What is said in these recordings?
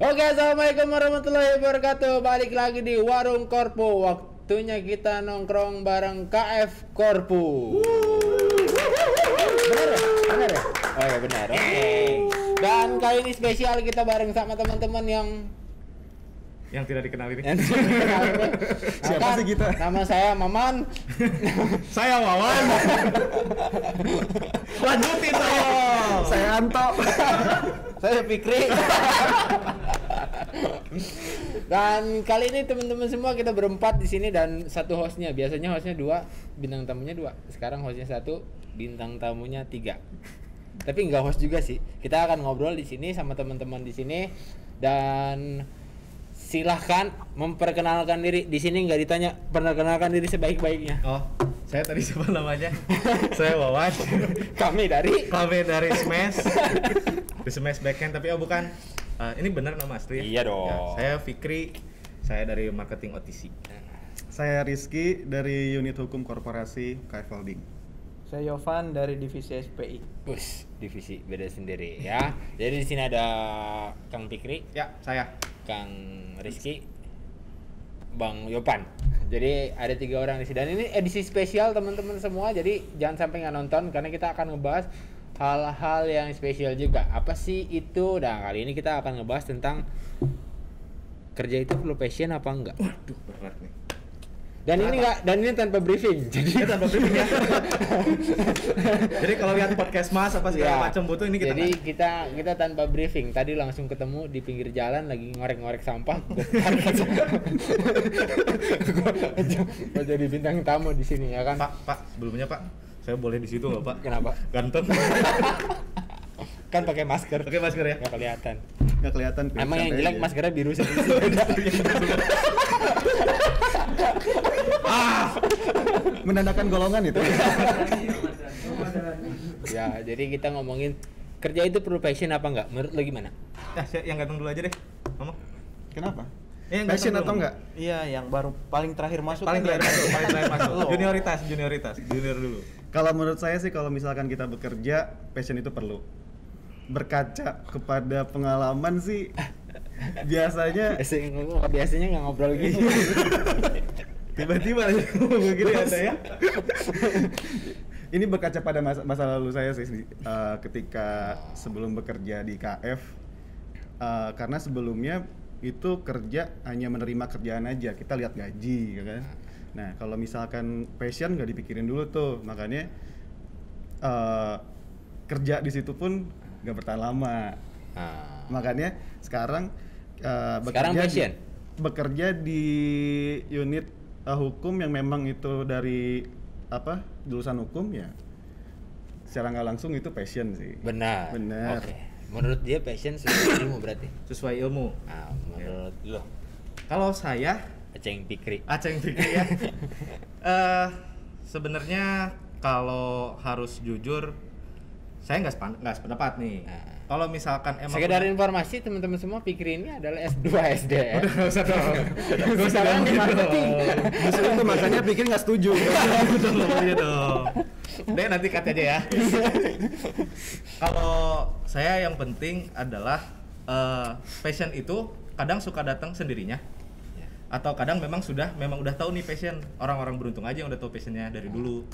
Oke, assalamualaikum warahmatullahi wabarakatuh. Balik lagi di Warung Korpu. Waktunya kita nongkrong bareng KF Korpu. Benar ya? Benar ya? Oh ya benar. Oke. Dan kali ini spesial kita bareng sama teman-teman yang tidak dikenal ini. Siapa sih kita? Nama saya Maman. Saya Wawan. Lanjutin saya. Saya Anto. Saya Fikri. Dan kali ini teman-teman semua kita berempat di sini dan satu hostnya. Biasanya hostnya 2, bintang tamunya 2. Sekarang hostnya 1, bintang tamunya 3. Tapi nggak host juga sih. Kita akan ngobrol di sini sama teman-teman di sini dan silahkan memperkenalkan diri. Di sini nggak ditanya, perkenalkan diri sebaik-baiknya. Oh, saya tadi siapa namanya? Saya Wawan. Kami dari Smash. Di Smash Backend, tapi bukan. Ini benar nama asli ya? Iya dong. Ya, saya Fikri. Saya dari marketing OTC. Saya Rizky dari unit hukum korporasi KF Holding. Saya Yovan dari divisi SPI. Bus, divisi beda sendiri ya. Jadi di sini ada Kang Fikri, Ya, saya. Kang Rizky, Bang Yopan. Jadi ada 3 orang di sini. Dan ini edisi spesial teman-teman semua. Jadi jangan sampai nggak nonton karena kita akan ngebahas hal-hal yang spesial juga. Apa sih itu? Nah kali ini kita akan ngebahas tentang kerja itu perlu passion apa enggak. Waduh, berat nih. Dan ini tanpa briefing. Jadi tanpa briefing ya. Jadi kalau lihat podcast Mas apa segala macam butuh ini kita. Jadi kita tanpa briefing. Tadi langsung ketemu di pinggir jalan lagi ngorek-ngorek sampah. Gua jadi bintang tamu di sini ya kan. Pak, sebelumnya Pak, saya boleh di situ nggak Pak? Kenapa? Ganteng. Kan pakai masker. Pakai masker ya? Nggak kelihatan. Nggak kelihatan. Emang yang jelek aja. maskernya biru sih. Menandakan golongan itu. Ya, jadi kita ngomongin kerja itu perlu passion apa enggak? Menurut lo gimana? Nah, saya yang ganteng dulu aja deh. Ngomong. Kenapa? Yang Passion ganteng atau dulu. enggak? Iya, yang baru paling terakhir masuk. Paling terakhir masuk. Lo. Junior dulu. Kalau menurut saya sih kalau misalkan kita bekerja, passion itu perlu. Berkaca kepada pengalaman sih biasanya Biasanya nggak ngobrol gitu. Tiba-tiba aja begini ada ya. ini berkaca pada masa lalu saya sih ketika sebelum bekerja di KF, karena sebelumnya itu kerja hanya menerima kerjaan aja, kita lihat gaji ya kan. Nah kalau misalkan passion nggak dipikirin dulu tuh, makanya kerja di situ pun nggak bertahan lama. Makanya sekarang bekerja di unit hukum yang memang itu dari jurusan hukum ya, secara nggak langsung itu passion sih. Benar. Oke. Menurut dia passion sesuai ilmu berarti. Sesuai ilmu. Nah, menurut lo? Kalau saya Aceng Fikri ya. Sebenarnya kalau harus jujur, saya nggak sependapat nih. Kalau misalkan emang sekedar informasi teman-teman semua, Fikri ini adalah S2 SDM. udah nggak usah dong. Nggak usah dong, marketing. Justru itu makanya pikir nggak setuju. Iya dong. Deh nanti cut aja ya. Kalau saya yang penting adalah passion itu kadang suka datang sendirinya. Atau kadang memang udah tahu nih passion. Orang-orang beruntung aja yang udah tahu passionnya dari dulu.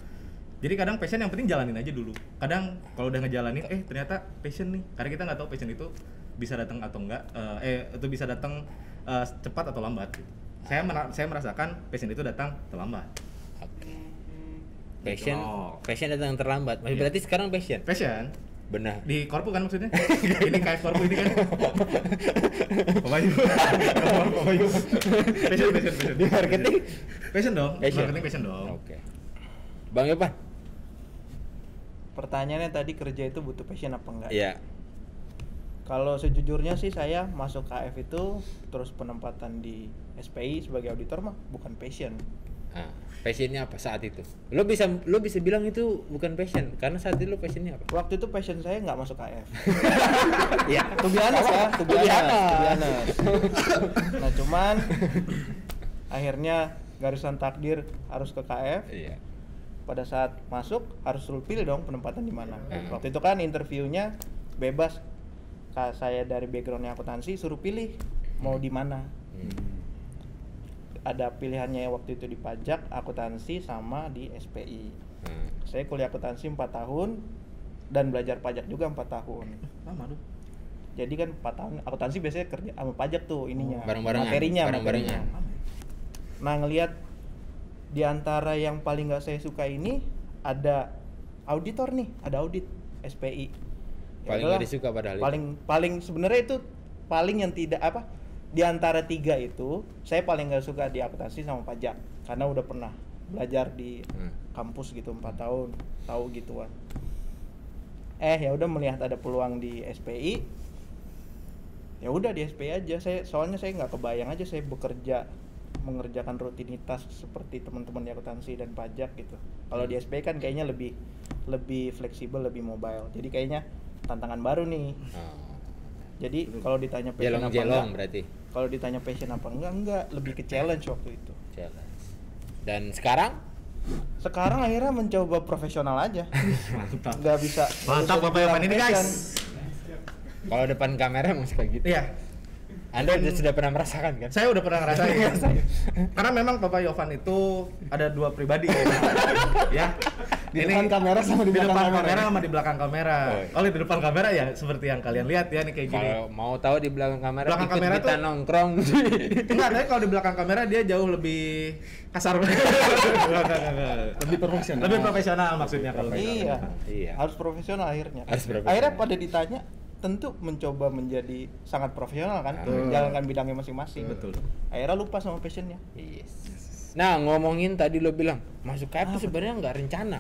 Jadi kadang passion yang penting jalanin aja dulu. Kadang kalau udah ngejalanin, ternyata passion nih. Karena kita nggak tahu passion itu bisa datang atau enggak, itu bisa datang cepat atau lambat. Gitu. Saya merasakan passion itu datang terlambat. Oke. Passion datang terlambat. Berarti sekarang passion. Passion. Benar. Di Korpu kan maksudnya? Ini kayak Korpu ini kan? Papayu. Passion. Di marketing? Passion dong. Passion. Marketing passion dong. Oke. Bang Yopan? Pertanyaannya tadi kerja itu butuh passion apa enggak? Iya. Kalau sejujurnya sih saya masuk KF itu terus penempatan di SPI sebagai auditor mah bukan passion. Passionnya apa saat itu? Lo bisa bilang itu bukan passion karena saat itu lo passionnya apa? Waktu itu passion saya nggak masuk KF. Iya. To be honest. Nah cuman akhirnya garisan takdir harus ke KF. Iya. pada saat masuk harus lu pilih dong penempatan di mana. Hmm. Waktu itu kan interviewnya bebas. Saya dari backgroundnya akuntansi suruh pilih mau di mana. Ada pilihannya waktu itu di pajak, akuntansi sama di SPI. Saya kuliah akuntansi 4 tahun dan belajar pajak juga 4 tahun. Lama tuh. Jadi kan 4 tahun akuntansi biasanya kerja sama pajak tuh ininya. Bareng-barengan, Materinya. bareng-barengan. Nah, ngelihat di antara yang paling nggak saya suka ini ada auditor nih, ada audit SPI. Ya Paling udahlah, nggak disuka padahal itu. paling sebenarnya itu paling yang tidak apa di antara 3 itu saya paling nggak suka di akuntansi sama pajak karena udah pernah belajar di kampus gitu 4 tahun tahu gituan. Ya udah melihat ada peluang di SPI, ya udah di SPI aja. Soalnya saya nggak kebayang aja saya bekerja mengerjakan rutinitas seperti teman-teman di akuntansi dan pajak gitu. Kalau di SPI kan kayaknya lebih fleksibel, lebih mobile. Jadi kayaknya tantangan baru nih. Jadi kalau ditanya passion apa Jelong-jelong enggak, berarti. kalau ditanya passion apa enggak, lebih ke challenge waktu itu. Challenge. Dan sekarang Akhirnya mencoba profesional aja. Mantap. Nggak bisa. Mantap Bapak Yovan ini passion. guys. kalau depan kamera emang suka gitu. Iya. Anda sudah pernah merasakan kan? Saya udah pernah ngerasain. Karena memang Bapak Yovan itu ada 2 pribadi. Ya. Di depan kamera sama di belakang depan kamera. kamera sama di belakang kamera. Oh, iya. Kalau di depan kamera ya seperti yang kalian lihat ya nih kayak gini. Kalau mau tahu di belakang kamera, Belakang ikut kamera kita tuh- nongkrong. Enggak, tapi kalau di belakang kamera dia jauh lebih kasar. Enggak. Lebih profesional. Lebih profesional maksudnya kalau Iya. Iya. Harus profesional akhirnya. Harus profesional. Akhirnya pada ditanya tentu mencoba menjadi sangat profesional kan, menjalankan bidangnya masing-masing. Betul. Akhirnya lupa sama passionnya. Yes. Nah, ngomongin tadi lo bilang masuk KF itu sebenarnya nggak rencana.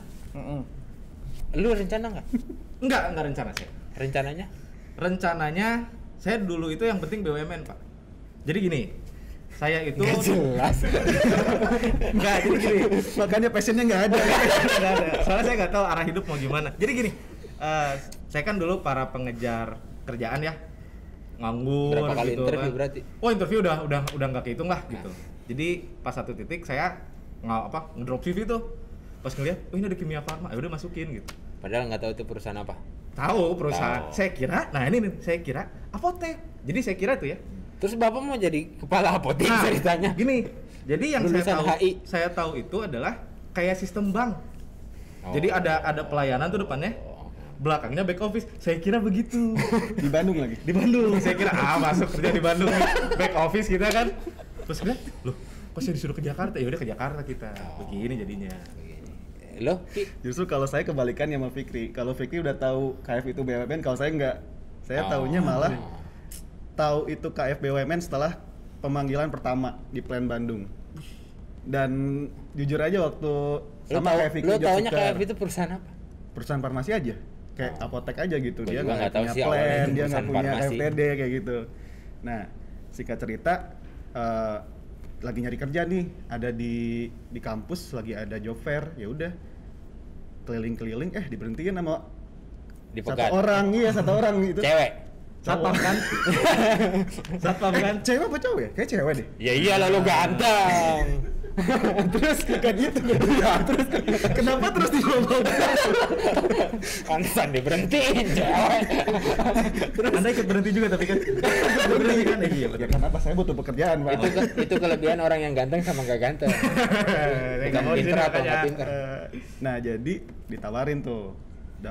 Lu rencana nggak? Enggak rencana saya. Rencananya? Rencananya saya dulu itu yang penting BUMN, Pak. Jadi gini, saya itu Nggak jelas. enggak, jadi gini. Makanya passionnya nggak ada. Nggak ada. Soalnya saya nggak tahu arah hidup mau gimana. Jadi gini, saya kan dulu para pengejar kerjaan ya, nganggur Berapa kali gitu interview kan. berarti? Oh, interview udah nggak kehitung lah gitu. Jadi pas satu titik saya ngedrop CV tuh. Pas ngeliat, oh ini ada Kimia Farma, ya udah masukin gitu. Padahal nggak tahu itu perusahaan apa. Tahu perusahaan. Tahu. Saya kira, nah ini nih, saya kira apotek. Jadi saya kira tuh ya. Terus bapak mau jadi kepala apotek Nah, ceritanya? gini. Jadi yang Lulusan HI. saya tahu itu adalah kayak sistem bank. Oh. Jadi ada pelayanan tuh depannya, belakangnya back office. Saya kira begitu. Di Bandung lagi. Di Bandung. Saya kira masuk kerja di Bandung back office kita kan. Terus lihat, loh, kok saya disuruh ke Jakarta? Ya udah ke Jakarta kita. Begini jadinya. Lo, Ki? Justru kalau saya kebalikannya sama Fikri. Kalau Fikri udah tahu KF itu BUMN, kalau saya nggak. Saya taunya malah tahu itu KF BUMN setelah pemanggilan pertama di Plan Bandung. Dan jujur aja waktu sama kayak Fikri Lo job taunya seeker, KF itu perusahaan apa? perusahaan farmasi aja. Kayak apotek aja gitu. Gua Dia juga nggak tahu punya sih awalnya plan, itu dia nggak perusahaan punya farmasi. FTD kayak gitu. Nah, singkat cerita lagi nyari kerja nih, ada di kampus lagi ada job fair, ya udah keliling-keliling diberhentiin sama Dipegat. satu orang itu. Cewek. Satpam kan? Satpam kan? Cewek apa cowok ya? Kayak cewek deh. Ya iyalah lo ganteng. Terus kayak gitu. Terus kenapa terus diomong? Pantesan diberhentiin cewek. Anda ikut berhenti juga tapi kan? Ikut berhenti kan? Iya, Ya betul. kenapa saya butuh pekerjaan, Pak. Itu kelebihan orang yang ganteng sama gak ganteng. Saya nggak mau di sini Pinter apa makanya. nggak pinter? Nah, jadi ditawarin tuh.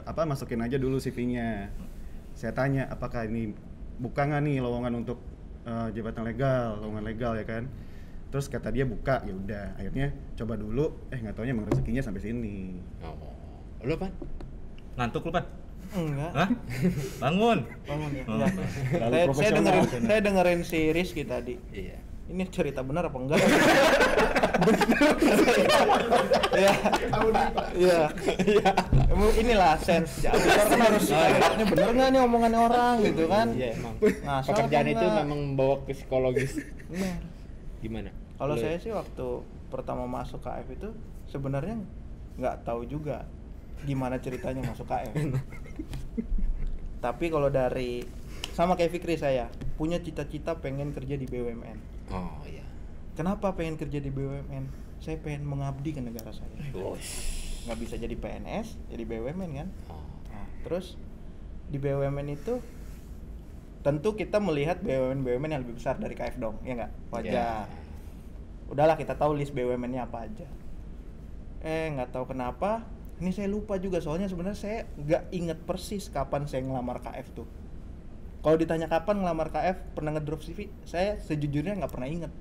Masukin aja dulu CV-nya. Saya tanya, apakah ini buka nggak nih lowongan untuk jabatan legal, lowongan legal ya kan? Terus kata dia buka, ya udah. Akhirnya coba dulu, nggak taunya emang rezekinya sampai sini. Oh. Lo Pan? Ngantuk lu, Pan? Enggak. Hah? Bangun. Bangun ya. Oh. Enggak. Terlalu Saya profesional. dengerin si Rizky tadi. Iya. Ini cerita benar apa enggak? Iya. Iya. Emang inilah sense. Auditor kan harus ini bener nggak nih omongannya orang gitu kan? Iya emang. Ngasal Pekerjaan apa itu enggak? memang bawa ke psikologis. Benar. Gimana? Kalau Lo- saya sih waktu pertama masuk KF itu sebenarnya nggak tahu juga gimana ceritanya masuk KF. Tapi kalau dari sama kayak Fikri, saya punya cita-cita pengen kerja di BUMN. Oh iya. Kenapa pengen kerja di BUMN? Saya pengen mengabdi ke negara saya. Bos. nggak bisa jadi PNS, jadi BUMN kan. Oh. Nah, terus di BUMN itu tentu kita melihat BUMN yang lebih besar dari KF dong, ya nggak? Wajar. Udahlah kita tahu list BUMN-nya apa aja. Nggak tahu kenapa, ini saya lupa juga soalnya sebenarnya saya nggak inget persis kapan saya ngelamar KF tuh. Kalau ditanya kapan ngelamar KF, pernah ngedrop CV, saya sejujurnya nggak pernah inget.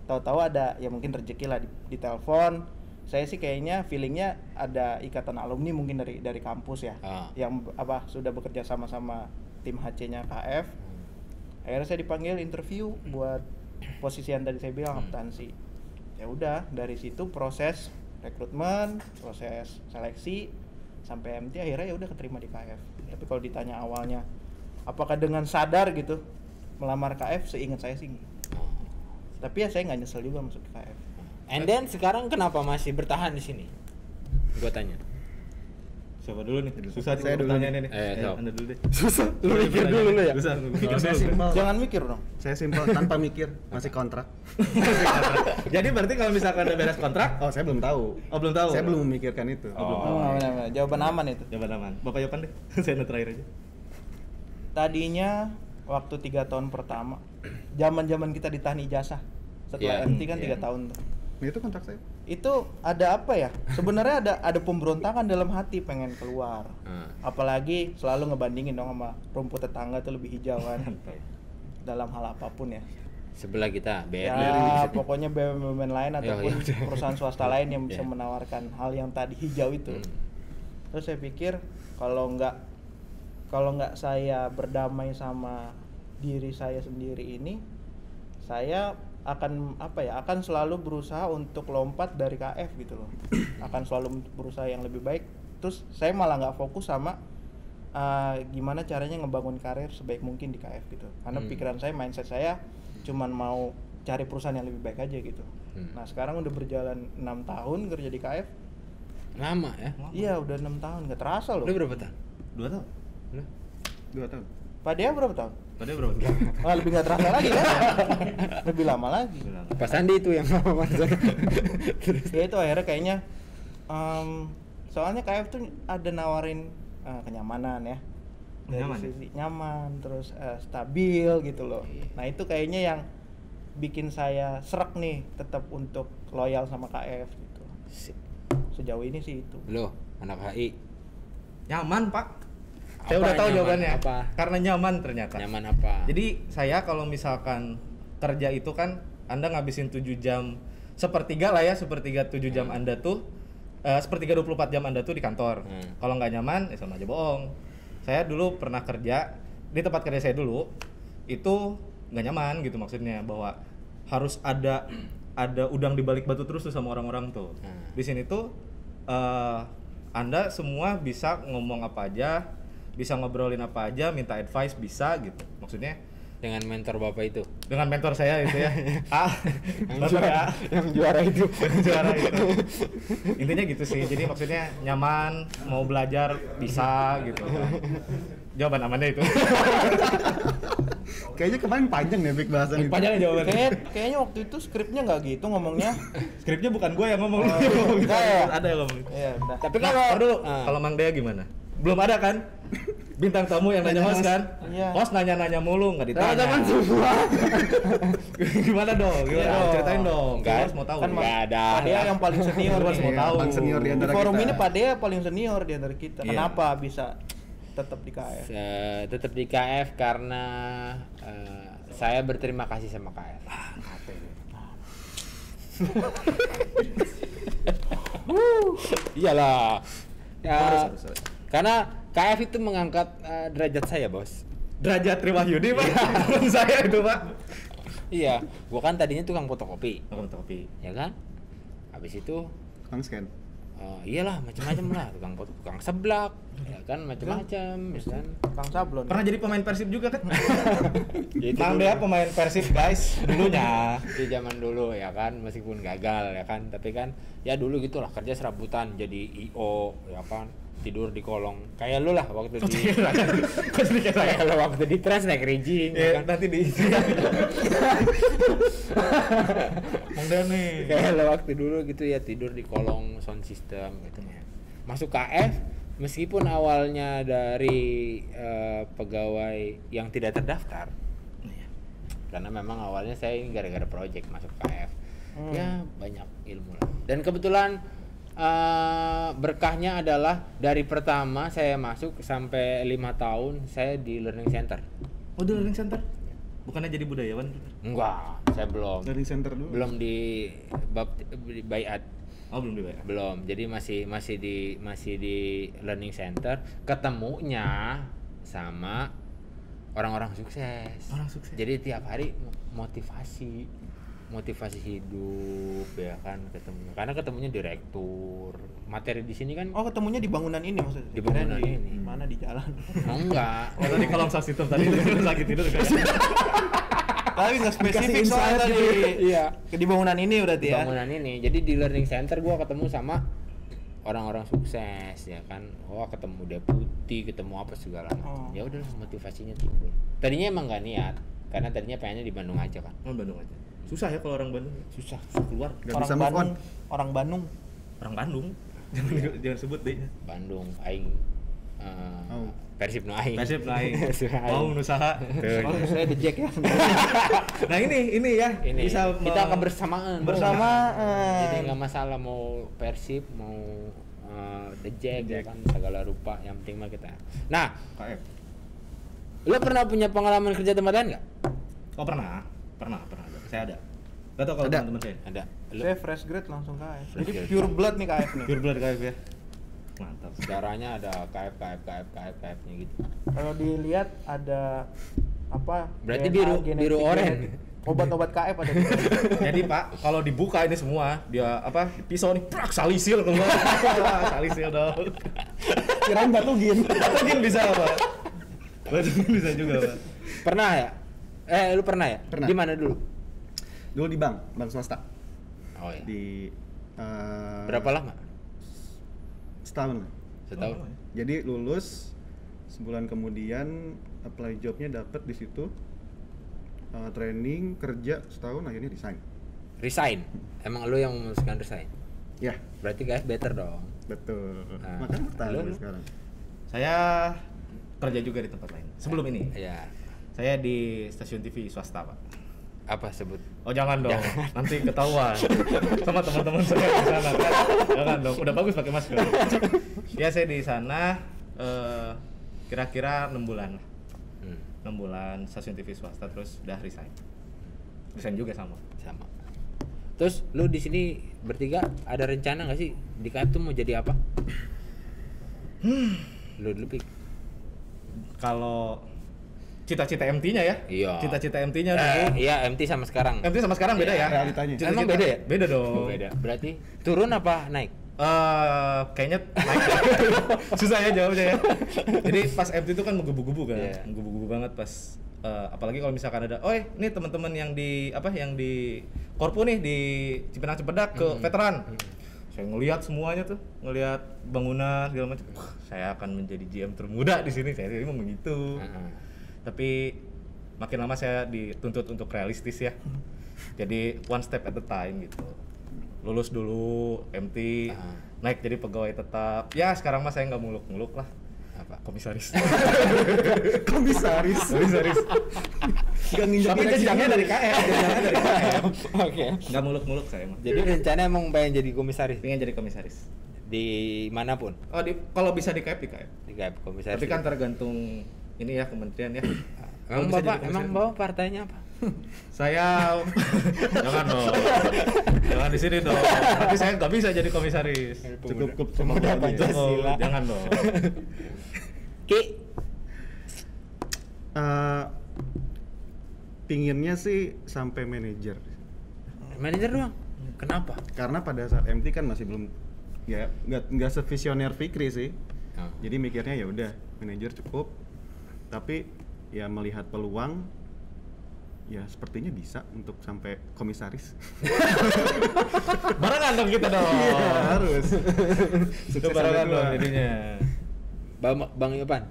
Tahu-tahu ada, ya mungkin rezeki lah di telepon. Saya sih kayaknya feelingnya ada ikatan alumni mungkin dari kampus ya, yang sudah bekerja sama tim HC-nya KF. Akhirnya saya dipanggil interview buat posisi yang tadi saya bilang akuntansi. Ya udah, dari situ proses rekrutmen, proses seleksi sampai MT, akhirnya ya udah keterima di KF. Tapi kalau ditanya awalnya apakah dengan sadar gitu melamar KF, seingat saya sih. Tapi ya saya nggak nyesel juga masuk ke KF. And then sekarang kenapa masih bertahan di sini? Gua tanya. Siapa dulu nih? Susah nih Saya dulu pertanyaannya nih. so. Anda dulu deh. Susah. Lu mikir dulu lu ya. Susah. Saya simpel. Jangan mikir dong. Saya simpel tanpa mikir, masih kontrak. Jadi berarti kalau misalkan udah beres kontrak, Oh, saya belum tahu. oh belum tahu. Saya belum memikirkan itu. belum tahu. Benar-benar. Jawaban aman itu. Jawaban aman. Bapak Yopan deh. Saya terakhir aja. Tadinya waktu 3 tahun pertama, zaman kita ditahan ijazah. Setelah Iya, MT kan 3 iya. tahun tuh. Nah, itu kontrak saya. Itu ada apa ya? Sebenarnya ada pemberontakan dalam hati pengen keluar. Apalagi selalu ngebandingin dong sama rumput tetangga tuh lebih hijau kan. Dalam hal apapun ya. Sebelah kita, BRI. Ya, pokoknya BUMN lain ataupun iya. perusahaan swasta lain yang bisa Iya. menawarkan hal yang tadi hijau itu. Terus saya pikir kalau nggak saya berdamai sama diri saya sendiri ini, saya akan selalu berusaha untuk lompat dari KF gitu loh. Akan selalu berusaha yang lebih baik. Terus saya malah nggak fokus sama gimana caranya ngebangun karir sebaik mungkin di KF gitu. Karena pikiran saya, mindset saya cuman mau cari perusahaan yang lebih baik aja gitu. Nah, sekarang udah berjalan 6 tahun kerja di KF. Lama ya? Iya, udah 6 tahun, nggak terasa loh. Lu berapa tahun? 2 tahun. Lu? 2 tahun. Pak Dea berapa tahun? Tadi berapa tahun? Lebih nggak terasa lagi kan? Lebih lama lagi. Pak Sandi itu yang lama masuk. Ya itu akhirnya kayaknya soalnya KF tuh ada nawarin kenyamanan ya. Dari Nyaman ya? sisi nyaman, terus stabil gitu loh. Nah, itu kayaknya yang bikin saya serak nih tetap untuk loyal sama KF gitu. Sejauh ini sih itu. Lu, anak HI. Nyaman, Pak. Saya Apa udah tahu nyaman? jawabannya. Apa? Karena nyaman ternyata. Nyaman apa? Jadi saya kalau misalkan kerja itu kan Anda ngabisin 7 jam, sepertiga lah ya, sepertiga 7 jam Anda tuh, sepertiga 24 jam Anda tuh di kantor. Kalau nggak nyaman, ya sama aja bohong. Saya dulu pernah kerja, di tempat kerja saya dulu, itu nggak nyaman gitu maksudnya, bahwa harus ada udang di balik batu terus tuh sama orang-orang tuh. Di sini tuh, Anda semua bisa ngomong apa aja, bisa ngobrolin apa aja, minta advice bisa gitu. Maksudnya Dengan mentor bapak itu. dengan mentor saya itu ya. Yang Bapak juara, ya. yang juara itu. Juara itu. Intinya gitu sih. Jadi maksudnya nyaman, mau belajar bisa gitu. Jawaban amannya itu. Kayaknya kemarin panjang nih Big bahasan itu. Panjang jawabannya. Kayaknya waktu itu skripnya nggak gitu ngomongnya. Skripnya bukan gue yang ngomong. enggak ya? Ada yang ngomong. Iya, udah. Tapi Nah, kalau ntar dulu, kalau Mang Dea gimana? Belum ada kan? Bintang tamu yang nanya host kan? Iya. Host nanya-nanya mulu, nggak ditanya. teman-teman semua. Gimana dong? Gimana Iya dong? dong. Ceritain dong. Enggak. Kita harus mau tahu. Kan Nggak ada. Pak Dea yang paling senior Lu harus nih. mau tahu. Paling senior di Di antara forum kita. ini Pak Dea paling senior di antara kita. Iya. Kenapa bisa tetap di KF? Tetap di KF karena saya berterima kasih sama KF. Iyalah. Ya, Harus. karena KF itu mengangkat derajat saya, Bos. Derajat Triwahyudi Pak. Saya itu Pak. Iya, gua kan tadinya tukang fotokopi, Fotokopi. ya kan? Habis itu Kang scan. iyalah macam-macam lah, tukang seblak, ya kan macam-macam, ya kan. Kang Sablon. Pernah jadi pemain Persib juga kan? Ya, itu Mang dulu. Dea pemain Persib guys dulunya. Di zaman dulu ya kan, meskipun gagal ya kan, tapi kan ya dulu gitulah, kerja serabutan jadi IO ya kan, tidur di kolong. Kayak lu lah waktu di Kok jadi kayak saya? kayak lu waktu di trans naik rijing ya Ya, kan. nanti diisi. Bang Dani. Kayak lu waktu dulu gitu ya tidur di kolong sound system gitu. Masuk KF meskipun awalnya dari pegawai yang tidak terdaftar. Karena memang awalnya saya ini gara-gara project masuk KF. Ya banyak ilmu lah. Dan kebetulan berkahnya adalah dari pertama saya masuk sampai 5 tahun saya di learning center. Oh, di learning center? Bukannya jadi budayawan? Enggak, saya belum. Learning center dulu. Belum di Bayat. Oh, belum dibayar. Belum. Jadi masih di learning center, ketemunya sama orang-orang sukses. Orang sukses. Jadi tiap hari motivasi hidup ya kan ketemu. Karena ketemunya direktur. Materi di sini kan Oh, ketemunya di bangunan ini maksudnya? Di bangunan Kirain ini. Mana di jalan? oh, enggak. Oh, tadi kolong sound system tadi lagi tidur kan? Tapi nggak spesifik Dikasih soalnya insight tadi. Iya. Di bangunan ini berarti ya? Bangunan ini. Jadi di learning center gua ketemu sama orang-orang sukses ya kan. Oh, ketemu deputi, ketemu apa segala macam. Oh. Ya udahlah motivasinya timbul. Tadinya emang nggak niat karena tadinya pengennya di Bandung aja kan. Oh, Bandung aja. Susah ya kalau orang Bandung. Susah keluar. Gak Orang bisa move on. Bandung, orang Bandung. Orang Bandung. Jangan sebut deh. Bandung aing Oh. Persib nu aing. Persib lain. Persib aing. Mau usaha. Oh, saya The Jack ya. Nah, ini ya. Ini Bisa kita akan bersamaan. Bersamaan. Jadi nggak masalah mau Persib mau The Jack ya kan segala rupa yang penting mah kita. Nah, KF. lo pernah punya pengalaman kerja tempat lain nggak? Oh, pernah. Saya ada. Gak tau kalau Ada. teman-teman saya. Ada. Lo Saya fresh grade langsung KF. Fresh Jadi grade. pure blood nih KF nih. Pure blood KF ya. Mantap. darahnya ada KF-nya gitu. Kalau dilihat ada apa? Berarti DNA, biru- genetik, biru oren. genetik. Obat-obat KF ada. Jadi Pak, kalau dibuka ini semua, dia apa? Pisau nih, prak, salisil keluar. Salisil dong. Kirain Batugin. Mungkin bisa Pak. Mungkin bisa juga Pak. Pernah ya? Lu pernah ya? Pernah. Di mana dulu? Dulu di bank swasta. Oh ya. Di Berapa lama? setahun. Setahun. Oh, Jadi lulus sebulan kemudian apply jobnya dapet di situ. Training kerja setahun akhirnya Resign. Emang lu yang memutuskan resign? ya Berarti KF better dong. betul. Nah, Makanya bertahan lu? sampai sekarang. Saya kerja juga di tempat lain. Sebelum ini, Iya. saya di stasiun TV swasta Pak. Apa sebut? Oh jangan dong, nanti ketahuan sama teman-teman saya di sana kan. Jangan dong, udah bagus pakai masker. Ya saya di sana kira-kira 6 bulan lah. 6 bulan stasiun TV swasta terus udah resign. Resign juga sama. Sama. Terus lu di sini bertiga ada rencana nggak sih di KF tuh mau jadi apa? Lu dulu Pik. Kalau cita-cita MT-nya ya? Iya. Cita-cita MT-nya dulu. Iya, MT sama sekarang. MT sama sekarang beda Iya, ya? realitanya. Cita-cita- Emang beda ya? Beda dong. Oh, beda. Berarti turun apa naik? Kayaknya naik. Susah ya jawabnya ya. Jadi pas MT itu kan menggebu-gebu kan, Iya. menggebu-gebu banget pas apalagi kalau misalkan ada, oh ini teman-teman yang di Korpu nih di Cipinang Cipedak ke veteran. Saya ngelihat semuanya tuh, ngelihat bangunan segala macam. Wah, saya akan menjadi GM termuda di sini. Saya memang begitu. Tapi makin lama saya dituntut untuk realistis ya. Jadi one step at a time gitu. Lulus dulu MT, naik jadi pegawai tetap. Ya sekarang mah saya nggak muluk-muluk lah. Apa? Komisaris. Komisaris. Gak nginjak Tapi jenjangnya dari KF, jenjangnya dari KF. Oke. Nggak muluk-muluk saya mah. Jadi rencana emang pengen jadi komisaris Pengen jadi komisaris. di manapun. Oh, kalau bisa di KF di KF. Di KF komisaris. Tapi kan tergantung ini ya kementerian ya. Kalau Emang bisa Bapak, jadi emang komisaris. Bapak partainya apa? Saya jangan dong. Jangan di sini dong. Tapi saya nggak bisa jadi komisaris. Cukup Pemuda aja. Pancasila. Jangan dong. Ki, Pinginnya sih sampai manajer. manajer doang. Kenapa? Karena pada saat MT kan masih belum ya nggak sevisioner Fikri sih. Oh. Jadi mikirnya ya udah manajer cukup. Tapi ya melihat peluang Ya sepertinya bisa untuk sampai komisaris. Barengan dong kita dong. Iya, harus. Itu barengan sampai dong tua. jadinya. Bang Yopan.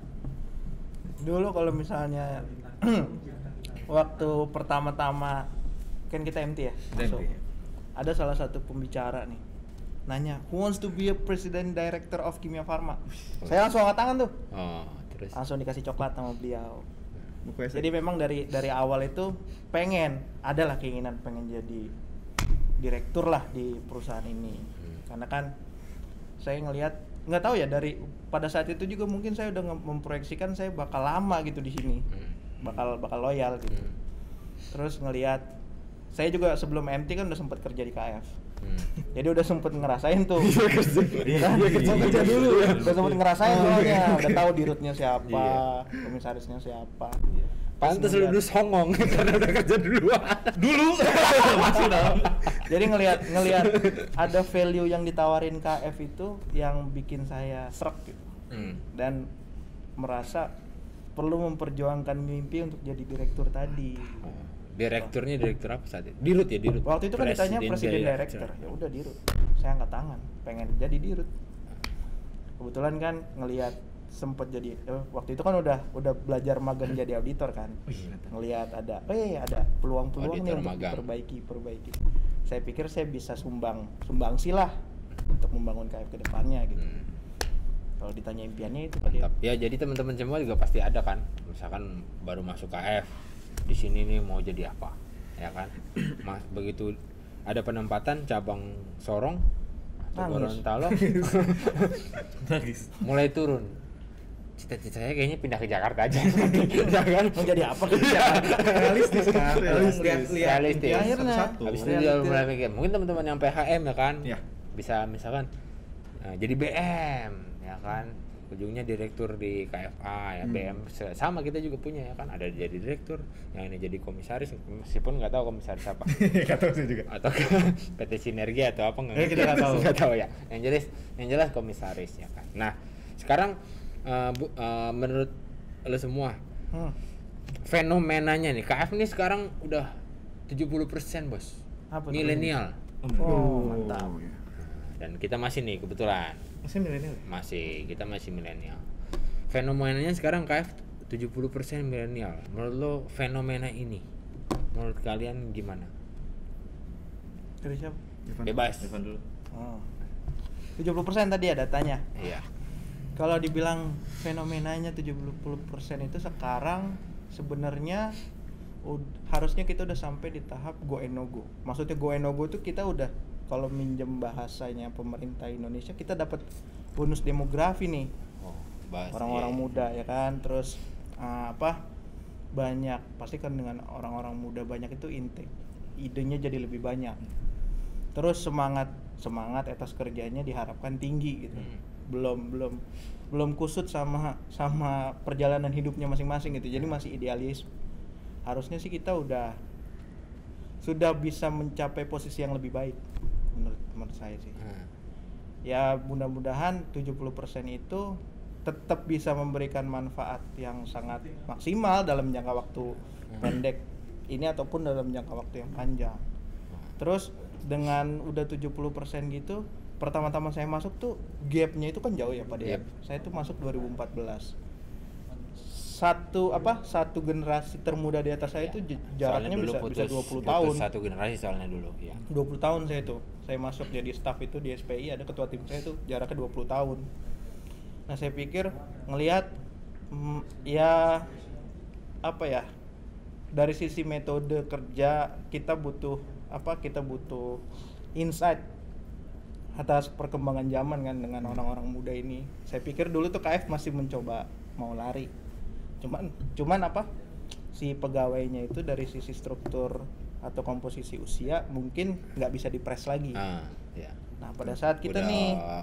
Dulu kalau misalnya waktu pertama-tama kan kita MT ya. MT. Ada salah satu pembicara nih nanya, who wants to be a president director of Kimia Farma? Saya langsung angkat tangan tuh. Oh, terus. Langsung dikasih coklat sama beliau. Buku essay. Jadi memang dari awal itu adalah keinginan pengen jadi direktur lah di perusahaan ini. Karena kan saya ngelihat, nggak tahu ya, dari pada saat itu juga mungkin saya udah memproyeksikan saya bakal lama gitu di sini, bakal loyal gitu. Terus ngelihat, saya juga sebelum MT kan udah sempat kerja di KF. Jadi udah sempet ngerasain tuh. Iya, kerja dulu ya. Udah sempet ngerasain soalnya, udah tahu dirutnya siapa, komisarisnya siapa. Pantes lu dulu songong karena udah kerja duluan. Dulu masih dong. Jadi ngelihat ada value yang ditawarin KF itu yang bikin saya srek gitu. Dan merasa perlu memperjuangkan mimpi untuk jadi direktur tadi. Direkturnya direktur apa saat itu? Dirut ya, Dirut. Waktu itu kan ditanya presiden director. Ya udah Dirut. Saya angkat tangan, pengen jadi Dirut. Kebetulan kan ngelihat sempet jadi waktu itu kan udah belajar magang jadi auditor kan. Ngelihat ada peluang-peluang nih Auditor untuk magang. perbaiki. Saya pikir saya bisa sumbangsi lah untuk membangun KF ke depannya gitu. Kalau ditanya impiannya itu Mantap. Ya jadi teman-teman semua juga pasti ada kan. Misalkan baru masuk KF, di sini nih mau jadi apa, ya kan? Begitu ada penempatan cabang Sorong atau Nangis. Gorontalo, Nangis. mulai turun. Cita-cita saya kayaknya pindah ke Jakarta aja, ya kan? mau jadi apa kerja? Realistis kan? Lihat Realistis. Akhirnya Satu-satu. Habis itu dia mulai mikir, mungkin teman-teman yang PHM ya kan, Ya. bisa misalkan jadi BM, ya kan? Ujungnya direktur di KFA ya, BM sama kita juga punya ya kan, ada jadi direktur, yang ini jadi komisaris, meskipun nggak tahu komisaris apa, Nggak tahu saya juga. atau PT Sinergi atau apa Kita nggak tahu. ya. Yang jelas komisaris ya kan. Nah sekarang menurut lo semua fenomenanya nih KF ini sekarang udah 70% bos, Apa tuh? milenial, Oh, mantap. ya. dan kita masih nih kebetulan Masih milenial. kita masih milenial. Fenomenanya sekarang KF 70% milenial. Menurut lo fenomena ini menurut kalian gimana? Dari siapa? Bebas. Evan dulu. Oh. 70% tadi ya datanya. Iya. Kalau dibilang fenomenanya 70% itu sekarang sebenarnya harusnya kita udah sampai di tahap go and no go. Maksudnya go and no go itu kita udah, kalau minjem bahasanya pemerintah Indonesia, kita dapat bonus demografi nih. Oh, bahas Orang-orang iya. muda ya kan, terus banyak, pasti kan dengan orang-orang muda banyak itu intake, idenya jadi lebih banyak. Terus semangat etos kerjanya diharapkan tinggi gitu. Belum kusut sama perjalanan hidupnya masing-masing gitu. Jadi masih idealis. Harusnya sih kita sudah bisa mencapai posisi yang lebih baik menurut saya sih. Ya mudah-mudahan 70% itu tetap bisa memberikan manfaat yang sangat maksimal dalam jangka waktu pendek ini ataupun dalam jangka waktu yang panjang. Terus dengan udah 70% gitu, pertama-tama saya masuk tuh gapnya itu kan jauh ya Pak Dea. Yep. Saya tuh masuk 2014. Satu generasi termuda di atas saya itu jaraknya Soalnya bisa 20 putus tahun. satu generasi soalnya dulu ya. 20 tahun saya tuh. Saya masuk jadi staff itu di SPI, ada ketua tim saya tuh jaraknya 20 tahun. Nah, saya pikir ngelihat dari sisi metode kerja kita butuh insight atas perkembangan zaman kan dengan orang-orang muda ini. Saya pikir dulu tuh KF masih mencoba mau lari. Cuman si pegawainya itu dari sisi struktur atau komposisi usia mungkin nggak bisa dipres lagi. Ya. Nah, pada saat kita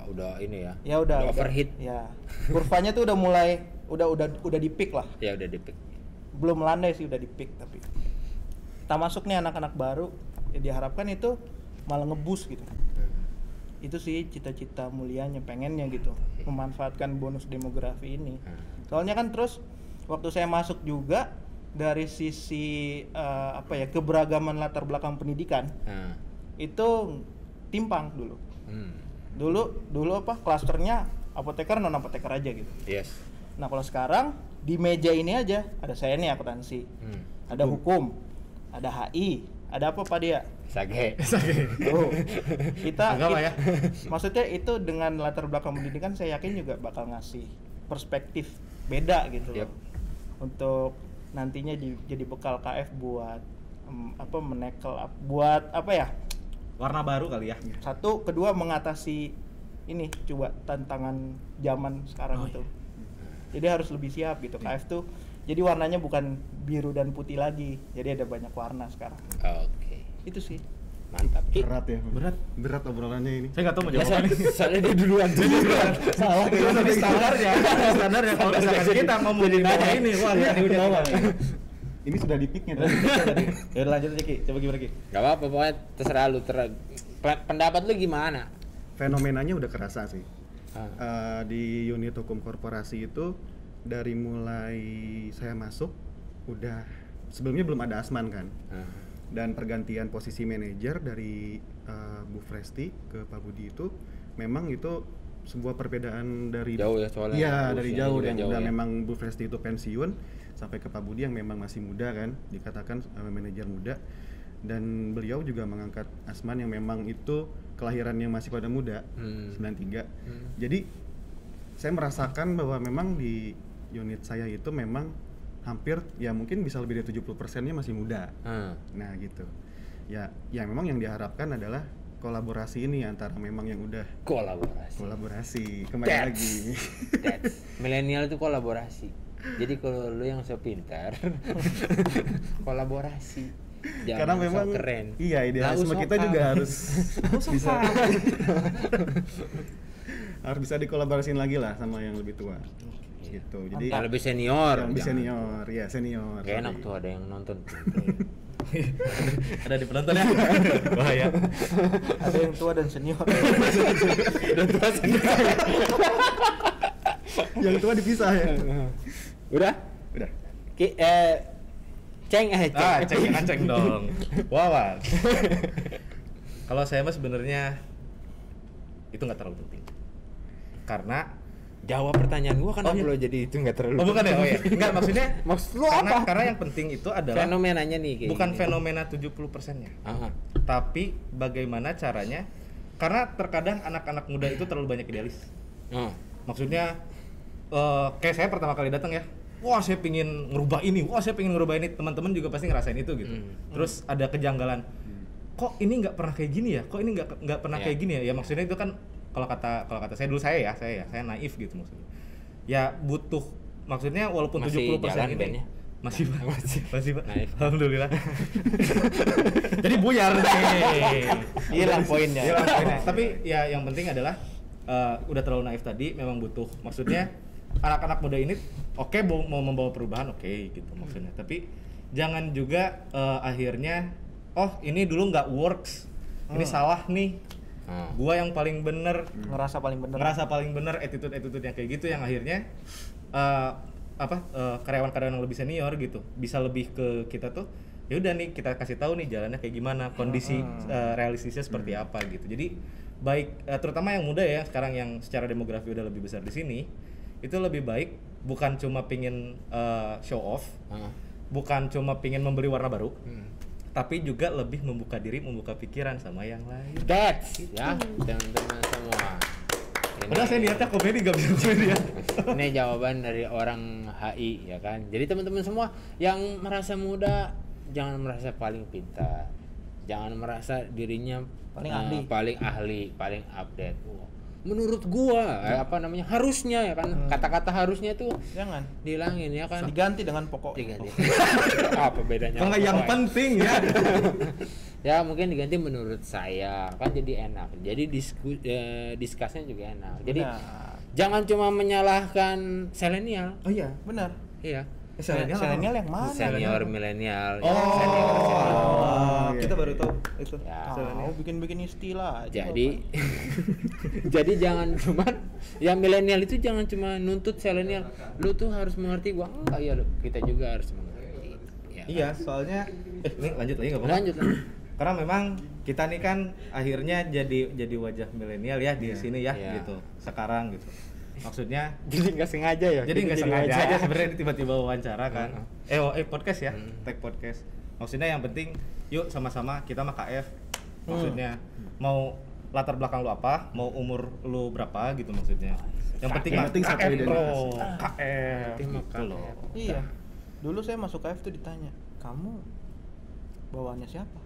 udah ini ya. ya udah overheat. Ya. Kurvanya tuh udah mulai udah di peak lah. Ya udah di peak. Belum landai sih, udah di peak, tapi kita masuk nih anak-anak baru, ya diharapkan itu malah ngebus gitu. Itu sih cita-cita mulianya, pengennya gitu, memanfaatkan bonus demografi ini. Soalnya kan terus waktu saya masuk juga dari sisi keberagaman latar belakang pendidikan Nah. itu timpang dulu. Hmm. Dulu klasternya apoteker non apoteker aja gitu. Yes. Nah kalau sekarang di meja ini aja ada saya nih akuntansi, ada hukum, ada HI, ada apa Pak Dia? Sage. Oh, kita Agama ya. maksudnya itu dengan latar belakang pendidikan saya yakin juga bakal ngasih perspektif beda gitu loh. Yep. Untuk nantinya jadi bekal KF buat buat apa ya? Warna baru kali ya. Satu, kedua mengatasi ini coba tantangan zaman sekarang itu. Jadi harus lebih siap gitu. KF tuh jadi warnanya bukan biru dan putih lagi. Jadi ada banyak warna sekarang. Oke. Itu sih. Mantap. Berat ya. Berat obrolannya ini. Saya nggak tahu mau Ya, jawab apa nih. soalnya dia duluan. Salah. Itu tadi standarnya. Standarnya kalau misalkan kita ngomong di bawah ini, wah ini udah. Ini sudah di pick-nya tadi. Ya udah lanjut aja Ki. Coba gimana Ki? Gak apa-apa, pokoknya terserah lu. Pendapat lu gimana? Fenomenanya udah kerasa sih. Ah. Di unit hukum korporasi itu dari mulai saya masuk udah sebelumnya belum ada Asman kan. Dan pergantian posisi manajer dari Bu Fresti ke Pak Budi itu memang itu sebuah perbedaan dari Jauh ya soalnya. Iya, dari Usianya jauh juga yang jauh udah ya. memang Bu Fresti itu pensiun sampai ke Pak Budi yang memang masih muda kan, dikatakan manajer muda, dan beliau juga mengangkat Asman yang memang itu kelahirannya masih pada muda, 93. Jadi saya merasakan bahwa memang di unit saya itu memang hampir ya mungkin bisa lebih dari 70%-nya masih muda. Nah gitu. Ya memang yang diharapkan adalah kolaborasi ini antara memang yang udah kolaborasi kembali lagi. That's milenial itu kolaborasi. Jadi kalau lu yang so pintar kolaborasi. Jangan Karena so memang keren. Iya, idealisme Nggak kita usah juga paham. harus bisa harus bisa dikolaborasiin lagi lah sama yang lebih tua. Gitu. Jadi Yang lebih senior. yang lebih jangan. senior, ya senior. Gak enak sorry. tuh ada yang nonton. Ada di penonton ya. Bahaya. Ada yang tua dan senior. Dan tua senior. Yang tua dipisah ya. Udah? Udah. Ceng. Ceng dong. Wawan. Kalau saya mah sebenarnya itu nggak terlalu penting. Karena Jawab pertanyaan gua kan Oh, iya. lo jadi itu nggak terlalu. oh bukan ya, oh ya. Enggak maksudnya Maksud lu karena, apa? karena yang penting itu adalah Fenomenanya nih kayak bukan gini. fenomena 70%-nya. Aha. Tapi bagaimana caranya? Karena terkadang anak-anak muda itu terlalu banyak idealis. Maksudnya kayak saya pertama kali datang ya, wah saya pingin ngerubah ini, teman-teman juga pasti ngerasain itu gitu. Terus ada kejanggalan, kok ini nggak pernah kayak gini ya, kok ini nggak pernah Ya. kayak gini ya. Ya maksudnya itu kan kalau kata saya dulu saya naif gitu maksudnya. Ya butuh, maksudnya walaupun Masih 70% jalan ini bandnya? masih Pak. Naif. Alhamdulillah. Jadi buyar nih. Hilang poinnya. Hilang poinnya. Tapi ya yang penting adalah udah terlalu naif tadi, memang butuh, maksudnya anak-anak muda ini oke, mau membawa perubahan oke gitu maksudnya, tapi jangan juga akhirnya oh ini dulu nggak works, ini salah nih, gua yang paling bener, Ngerasa paling bener. attitude yang kayak gitu yang akhirnya karyawan-karyawan yang lebih senior gitu bisa lebih ke kita tuh, ya udah nih kita kasih tahu nih jalannya kayak gimana, kondisi realistisnya seperti apa gitu. Jadi baik terutama yang muda ya sekarang yang secara demografi udah lebih besar di sini, itu lebih baik bukan cuma pingin show off, bukan cuma pingin memberi warna baru, tapi juga lebih membuka diri, membuka pikiran sama yang lain. That's ya teman-teman semua. Padahal saya niatnya komedi gak bisa komedi ya. Ini jawaban dari orang HI ya kan. Jadi teman-teman semua yang merasa muda jangan merasa paling pintar, jangan merasa dirinya Paling ahli. paling ahli, paling update. Wah, menurut gua harusnya ya kan, kata-kata harusnya tuh Jangan. dihilangin ya kan. Diganti dengan pokok. Diganti. Apa bedanya? Kalau nggak yang Pokoknya. penting ya. Ya mungkin diganti menurut saya kan jadi enak. Jadi diskusnya juga enak. Jadi Benar. jangan cuma menyalahkan selenial. Oh iya. Benar. Iya. Milenial yang mana? Senior milenial. Oh. Senior. Kita baru tahu itu. Ya. Tahu bikin istilah aja. Jadi jadi jangan cuma yang milenial itu jangan cuma nuntut selenial. Lu tuh harus mengerti gua enggak ya, lu. Kita juga harus mengerti. Iya, soalnya ini lanjut lagi nggak apa-apa? Lanjut. Karena memang kita nih kan akhirnya jadi wajah milenial ya di sini ya Iya. gitu. Sekarang gitu. Maksudnya Jadi nggak sengaja ya. jadi nggak Kita sengaja wajah. aja sebenarnya ini tiba-tiba wawancara kan. Podcast ya, tag podcast. Maksudnya yang penting yuk sama-sama kita mah KF. Maksudnya mau latar belakang lu apa, mau umur lu berapa gitu maksudnya. Yang penting Yang mah penting satu KF, identitas. bro. KF Penting mah gitu loh. Iya. Dulu saya masuk KF tuh ditanya, "Kamu bawaannya siapa?"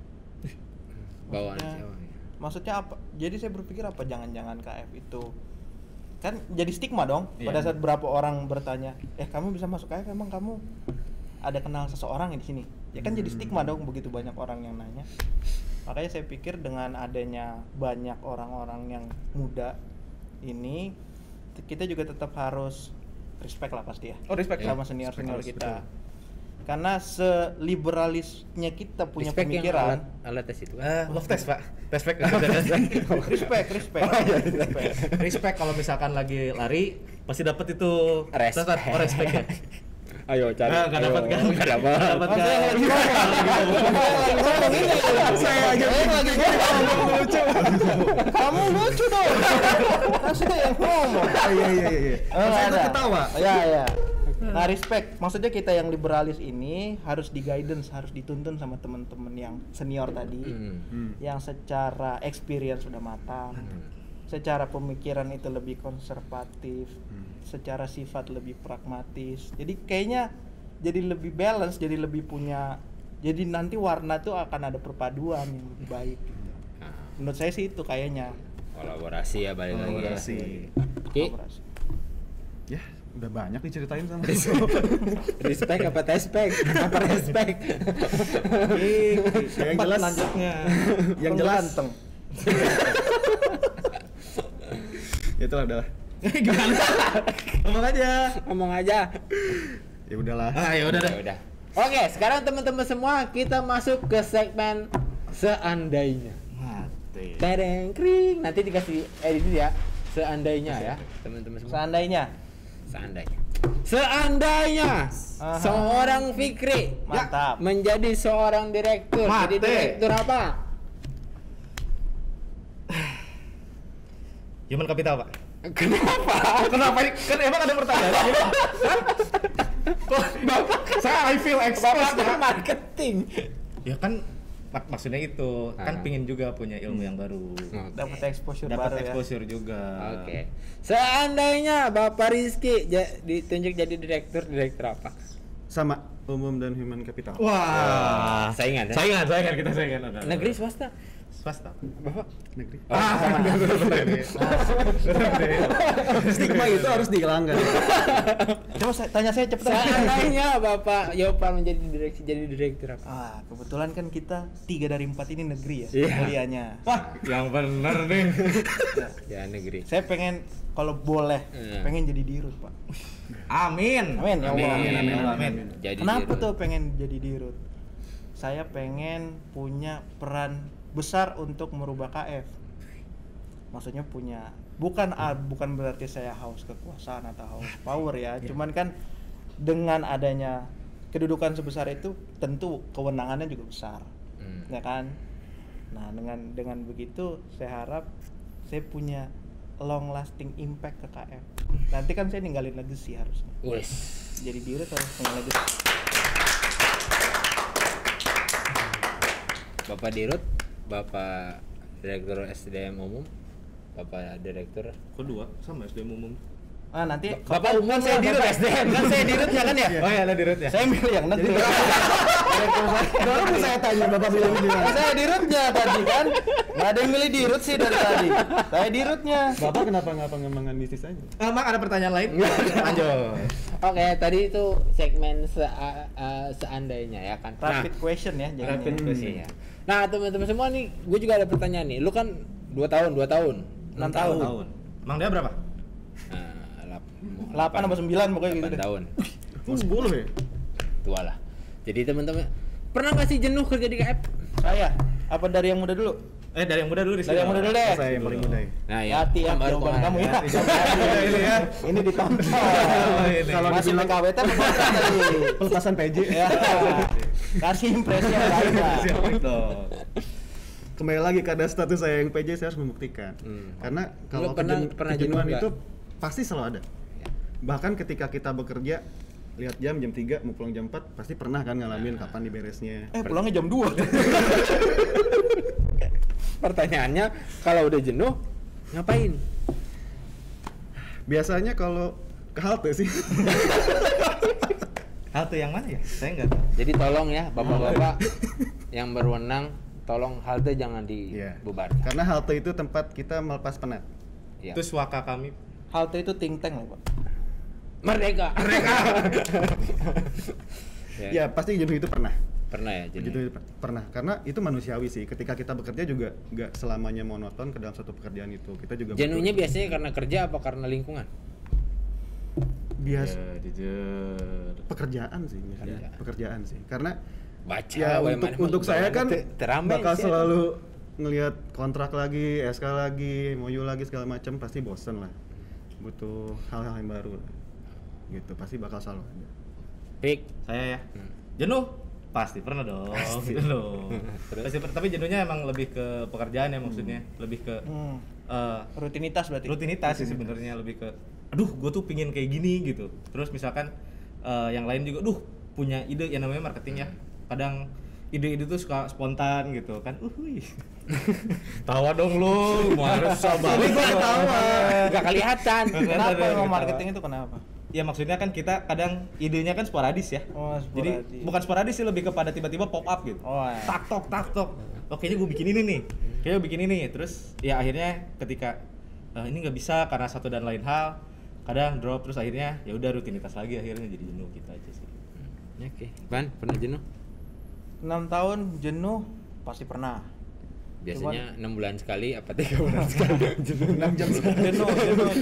Bawaan Maksudnya- siapa? Maksudnya apa? Jadi saya berpikir apa jangan-jangan KF itu kan jadi stigma dong. Iya. Pada saat berapa orang bertanya, "Kamu bisa masuk KF, emang kamu ada kenal seseorang di sini?" Ya kan jadi stigma dong begitu banyak orang yang nanya. Makanya saya pikir dengan adanya banyak orang-orang yang muda ini kita juga tetap harus respect lah pasti ya. Oh, respect sama ya. senior-senior Respect kita. harus, Karena seliberalisnya kita punya Respect yang pemikiran. alat tes itu kan. Love test, Pak. Respect. respect. Respect kalau misalkan lagi lari pasti dapat itu Respect. Oh, respect ya. Ayo cari. Nggak dapat kan? Enggak dapat. Dapat kan? Saya aja lagi ngomong lucu. Kamu lucu dong. Saya yang ngomong. Iya. Saya tuh ketawa. Iya. Nah, respect. Maksudnya kita yang liberalis ini harus di guidance, harus dituntun sama teman-teman yang senior tadi, yang secara experience sudah matang, secara pemikiran itu lebih konservatif, secara sifat lebih pragmatis. Jadi kayaknya jadi lebih balance, jadi lebih punya. Jadi nanti warna tuh akan ada perpaduan yang lebih baik. Menurut saya sih itu kayaknya. Kolaborasi ya balik lagi. Kolaborasi. Oke. Kolaborasi. Ya, udah banyak diceritain sama Respect apa tespek? Apa respect? Yang Empat jelas selanjutnya. yang jelas Ganteng. ya itulah udahlah. Gimana? Ngomong aja. Ngomong aja. Ya udahlah. Ah, ya udah dah. Ya udah. Oke, sekarang teman-teman semua kita masuk ke segmen seandainya. Mati. Tereng kring. Nanti dikasih edit ya. Seandainya ya, teman-teman semua. Seandainya Seandainya Aha. seorang Fikri Mantap. menjadi seorang direktur. Jadi Mate. direktur apa? Human capital, Pak. Kenapa? Kenapa? Kan emang ada pertanyaan. Kok Bapak saya I feel exposed. Bapak Pak. marketing. Ya kan maksudnya itu kan Ah. pingin juga punya ilmu yang baru. dapat exposure baru Dapat ya. exposure juga. Oke. Seandainya Bapak Rizky ditunjuk jadi direktur apa? Sama umum dan human capital. Wah. Saingan ya? Saingan kita saingan. Negeri swasta? Swasta. Bapak? Negeri. Sama. Stigma itu harus dihilangkan. Coba tanya saya cepetan. Seandainya Bapak Yopal jadi direktur apa? Kebetulan kan kita 3 dari 4 ini negeri ya Iya. kuliahnya. Wah, yang bener nih. Ya negeri. Saya pengen kalau boleh Iya. pengen jadi dirut, Pak. Amin. Amin, ya Allah. Amin. Jadi Kenapa dirut. tuh pengen jadi dirut? Saya pengen punya peran besar untuk merubah KF. Maksudnya punya bukan berarti saya haus kekuasaan atau haus power ya. Cuman kan dengan adanya kedudukan sebesar itu tentu kewenangannya juga besar. Ya kan? Nah, dengan begitu saya harap saya punya long lasting impact ke KF. Nanti kan saya ninggalin legacy harusnya. Wes. Jadi dirut harus punya legacy. Bapak Dirut, Bapak Direktur SDM Umum, Bapak Direktur. Kedua sama SDM umum. Nanti Bapak umum kan saya lah, dirut Bapak SDM kan saya dirutnya kan ya. Oh ya, ada dirutnya. Saya milih yang negeri. Baru saya tanya Bapak bilang gimana? Saya dirutnya tadi kan. Nggak ada yang milih dirut sih dari tadi. Saya dirutnya. Bapak kenapa nggak pengembangan bisnis aja? Mak ada pertanyaan lain? Lanjut. Oke, tadi itu segmen seandainya ya kan. Rapid question ya jadinya. Rapid question. Iya. Nah, teman-teman semua nih, gue juga ada pertanyaan nih. Lu kan 2 tahun, 6 tahun. Mang dia berapa? 8 apa 9 pokoknya gitu 8 deh. tahun. Oh 10 ya? Tua lah. Jadi teman-teman, pernah nggak sih jenuh kerja di KF? Saya apa dari yang muda dulu? Dari yang muda dulu. Dari yang muda dulu deh. Saya yang paling muda ya. Nah, Hati ya baru jawaban kemarin. kamu ya. Ini ya. Ini ditonton. ini. Kalau Masih dibilang PKWT apa tadi? pelepasan PJ. Ya. Kasih impresi yang baik lah. Siap dong. Kembali lagi ke ada status saya yang PJ, saya harus membuktikan. Karena kalau Lu pernah kejenuhan jenuh itu nggak? pasti selalu ada. Bahkan ketika kita bekerja, lihat jam 3 mau pulang jam 4 pasti pernah kan ngalamin kapan diberesnya. Pulangnya jam 2. Pertanyaannya, kalau udah jenuh ngapain? Biasanya kalau ke halte sih. Halte yang mana ya? Saya nggak tahu. Jadi tolong ya bapak-bapak yang berwenang, tolong halte jangan Iya. dibubarkan. Karena halte itu tempat kita melepas penat. Ya. Itu suaka kami. Halte itu think tank loh, Pak. Merdeka. Ya pasti jenuh itu pernah. Pernah ya jenuh. Gitu pernah, karena itu manusiawi sih. Ketika kita bekerja juga nggak selamanya monoton ke dalam satu pekerjaan itu. Kita juga Jenuhnya biasanya karena kerja apa karena lingkungan? biasa Ya, jujur. pekerjaan sih biasanya. Iya. Pekerjaan sih. Karena Baca. ya wae untuk mana saya mah kan terambai bakal sih. selalu ngelihat kontrak lagi, SK lagi, MOU lagi segala macam, pasti bosen lah. Butuh hal-hal yang baru lah. Gitu, pasti bakal selalu ada. Pik. Saya ya. Jenuh? Pasti pernah dong. Jenuh. Pasti tapi jenuhnya emang lebih ke pekerjaan ya maksudnya, lebih ke Rutinitas berarti. rutinitas sih sebenarnya, lebih ke aduh gue tuh pingin kayak gini gitu. Terus misalkan yang lain juga punya ide yang namanya marketing ya, kadang ide-ide tuh suka spontan gitu kan. Tawa dong lu, mau harus sabar. Gak kelihatan. Kenapa Ada, emang ketawa. marketing itu kenapa? Ya maksudnya kan kita kadang idenya kan sporadis ya. Oh, Jadi sporadis. bukan sporadis sih, lebih kepada tiba-tiba pop up gitu. Oh, ya. Tak tok. Oh kayaknya gue bikin ini nih. Kayaknya bikin ini. Terus ya akhirnya ketika ini nggak bisa karena satu dan lain hal, kadang drop, terus akhirnya ya udah rutinitas lagi, akhirnya jadi jenuh gitu aja sih. Oke. Ban, pernah jenuh? 6 tahun jenuh pasti pernah. Biasanya 6 bulan sekali apa 3 bulan sekali jenuh? 6 jam sekali.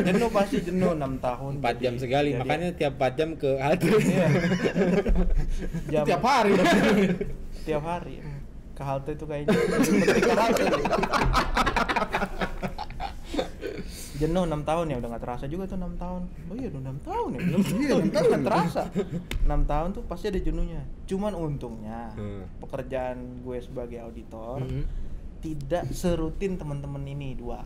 jenuh pasti jenuh 6 tahun. 4 jam sekali, Jadi- makanya tiap 4 jam ke halte. Iya. Jam Tiap hari. tiap hari. Ke halte itu kayaknya penting ke halte. Jenuh 6 tahun ya, udah gak terasa juga tuh 6 tahun. Oh iya udah 6 tahun ya. 6 tahun gak terasa. 6 tahun tuh pasti ada jenuhnya. Cuman untungnya pekerjaan gue sebagai auditor tidak serutin teman-teman ini dua.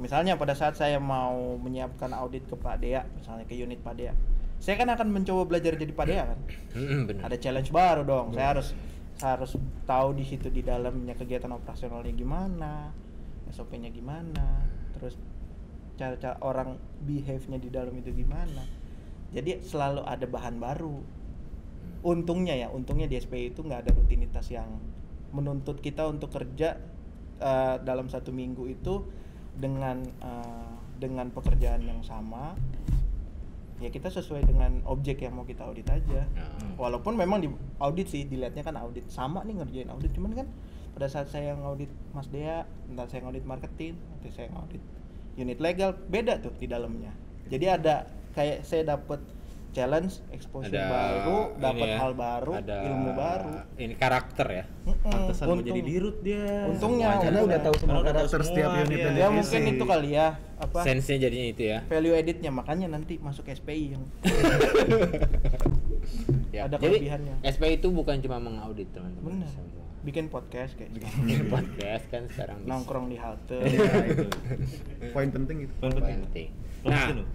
Misalnya pada saat saya mau menyiapkan audit ke Pak Dea, misalnya ke unit Pak Dea, saya kan akan mencoba belajar jadi Pak Dea kan. Benar. Ada challenge baru dong. Saya harus tahu di situ di dalamnya kegiatan operasionalnya gimana, SOP-nya gimana, terus cara orang behave-nya di dalam itu gimana. Jadi selalu ada bahan baru. Untungnya di SPI itu nggak ada rutinitas yang menuntut kita untuk kerja dalam 1 minggu itu dengan pekerjaan yang sama. Ya kita sesuai dengan objek yang mau kita audit aja. Walaupun memang di audit sih dilihatnya kan audit sama nih, ngerjain audit, cuman kan pada saat saya ngaudit Mas Dea, entah saya ngaudit marketing, nanti saya ngaudit unit legal, beda tuh di dalamnya. Jadi ada kayak saya dapet challenge, exposure baru, dapat ini ya, hal baru, ada ilmu baru. Ini karakter ya. Pantesan mau jadi dirut dia. Untungnya Karena udah tahu semua Karena udah tahu karakter semua setiap unit dia. dan Ya divisi. mungkin itu kali ya, apa Sense-nya jadinya itu ya. value editnya, makanya nanti masuk SPI yang Ya. ada Jadi kelebihannya. SPI itu bukan cuma mengaudit teman-teman. Benar. semua. Bikin podcast kayak gitu. Podcast kan sekarang bisa. Nongkrong di halte. Ya, itu. Poin penting itu. Penting. Lepas Nah, jenuh.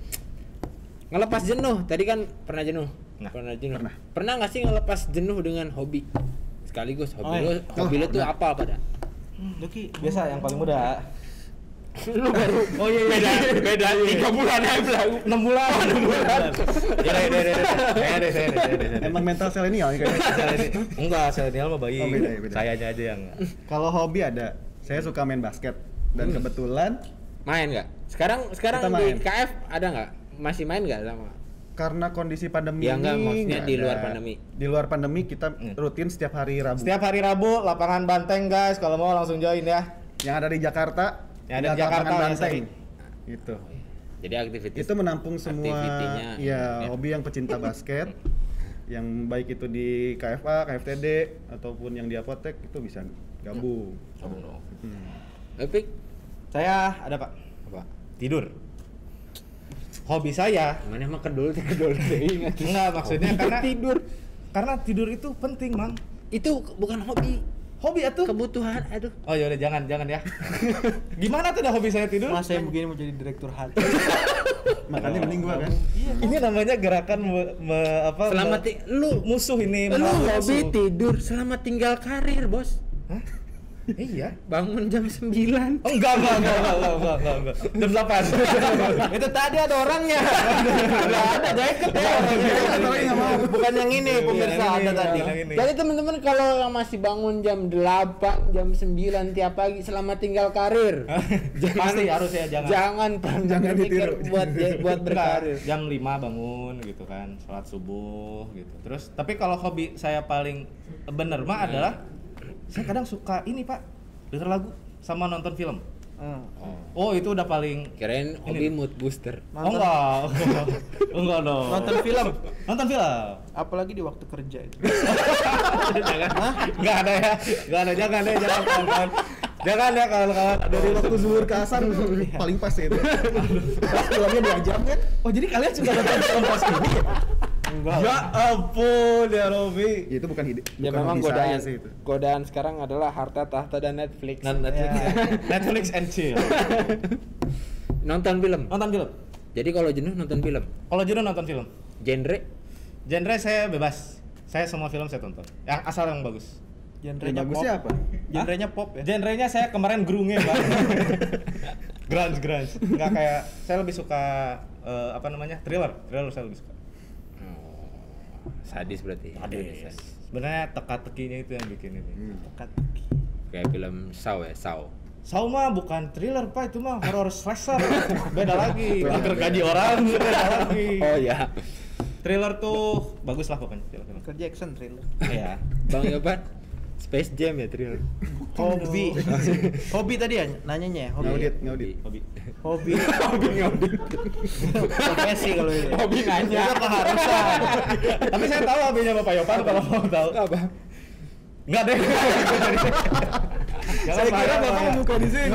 ngelepas jenuh. Tadi kan pernah jenuh. Nah, Pernah jenuh. pernah. Pernah nggak sih ngelepas jenuh dengan hobi? Sekaligus hobi Oh, lu, hobi lu tuh pernah. apa pada? Doki, biasa yang paling muda. Lu baru. Oh iya. Beda 3 bulan aja. 6 bulan. 6 bulan. Emang mental selenial nih kayaknya. Enggak, Selenial mah baik. Oh, beda. Sayanya aja yang Kalau hobi ada, saya suka main basket dan kebetulan Main nggak? Sekarang Kita di main. KF ada nggak? Masih main nggak sama? karena kondisi pandemi Ya, ini enggak, maksudnya nggak di luar ada. pandemi. Di luar pandemi kita rutin setiap hari Rabu. Setiap hari Rabu lapangan Banteng guys, kalau mau langsung join ya. Yang ada di Jakarta, Yang ada di lihat Jakarta, lapangan ya, Banteng. Gitu. Jadi aktivitas Itu menampung semua aktivitinya, ya hobi yang pecinta basket. Yang baik itu di KFA, KFTD ataupun yang di apotek itu bisa gabung. Epic Saya ada Pak. apa? Tidur. Hobi saya Mana mah kedul deh ingat. enggak maksudnya karena tidur. Karena tidur itu penting, Mang. Itu bukan hobi, Hobi atuh. kebutuhan. Aduh. Oh ya udah jangan ya. Gimana tuh dah hobi saya tidur? Mas saya begini mau jadi direktur hati. Makanya mending gua kan. Ini namanya gerakan Selamat lu musuh ini. lu melawan hobi musuh. tidur, selamat tinggal karir, Bos. Hah? Iya. Bangun jam 9. Oh enggak. Jam 8. Itu tadi ada orangnya. Enggak ada jaket ya orangnya. Bukan yang ini pemirsa ada tadi. Jadi teman-teman kalau yang masih bangun jam 8, jam 9 tiap pagi, selamat tinggal karir. Pasti harus ya Jangan berpikir ditiru. buat berkarir. Jam 5 bangun gitu kan, sholat subuh gitu. Terus tapi kalau hobi saya paling bener mah adalah saya kadang suka ini Pak, denger lagu sama nonton film. Oh itu udah paling. Kirain hobi mood booster. Oh enggak dong. Nonton film. Nonton film. Apalagi di waktu kerja itu. Enggak ada ya. Jangan kawan-kawan. Jangan ya kawan-kawan. Dari waktu zuhur ke asar paling pas ya itu. Pas filmnya 2 jam kan? Oh jadi kalian juga nonton film pas ini? Enggak. Ya ampun ya Robi. Ya, itu bukan ide. Ya bukan memang hobi saya godaan sih itu. godaan sekarang adalah harta tahta dan Netflix. Netflix and chill. Nonton film. Nonton film. Jadi kalau jenuh nonton film. Kalau jodoh nonton film. Genre Saya bebas. Saya semua film saya tonton. Yang asal yang bagus. Genrenya Yang pop. bagusnya apa? Genrenya pop ya. Genrenya saya kemarin grunge Bang. grunge. Enggak kayak saya lebih suka thriller saya lebih suka. Sadis berarti. Sadis. Sebenarnya teka-tekinya itu yang bikin ini. Teka-teki. Kayak film Saw ya, Saw. Saw mah bukan thriller Pak, itu mah horror slasher. Beda lagi. Gergaji orang beda lagi. Oh ya. Thriller tuh bagus lah pokoknya film-film. Kerja action thriller. Iya. Bang Yoban, Space Jam ya thriller. Hobi. Hobi tadi ya nanyanya ya, hobi. Ngaudit. Hobi. Hobi. Profesi kalau ini. Hobi nanya. Itu keharusan. Tapi saya tahu hobinya Bapak Yopan kalau mau tahu. Apa? Enggak deh. Saya kira Bapak mau buka di sini.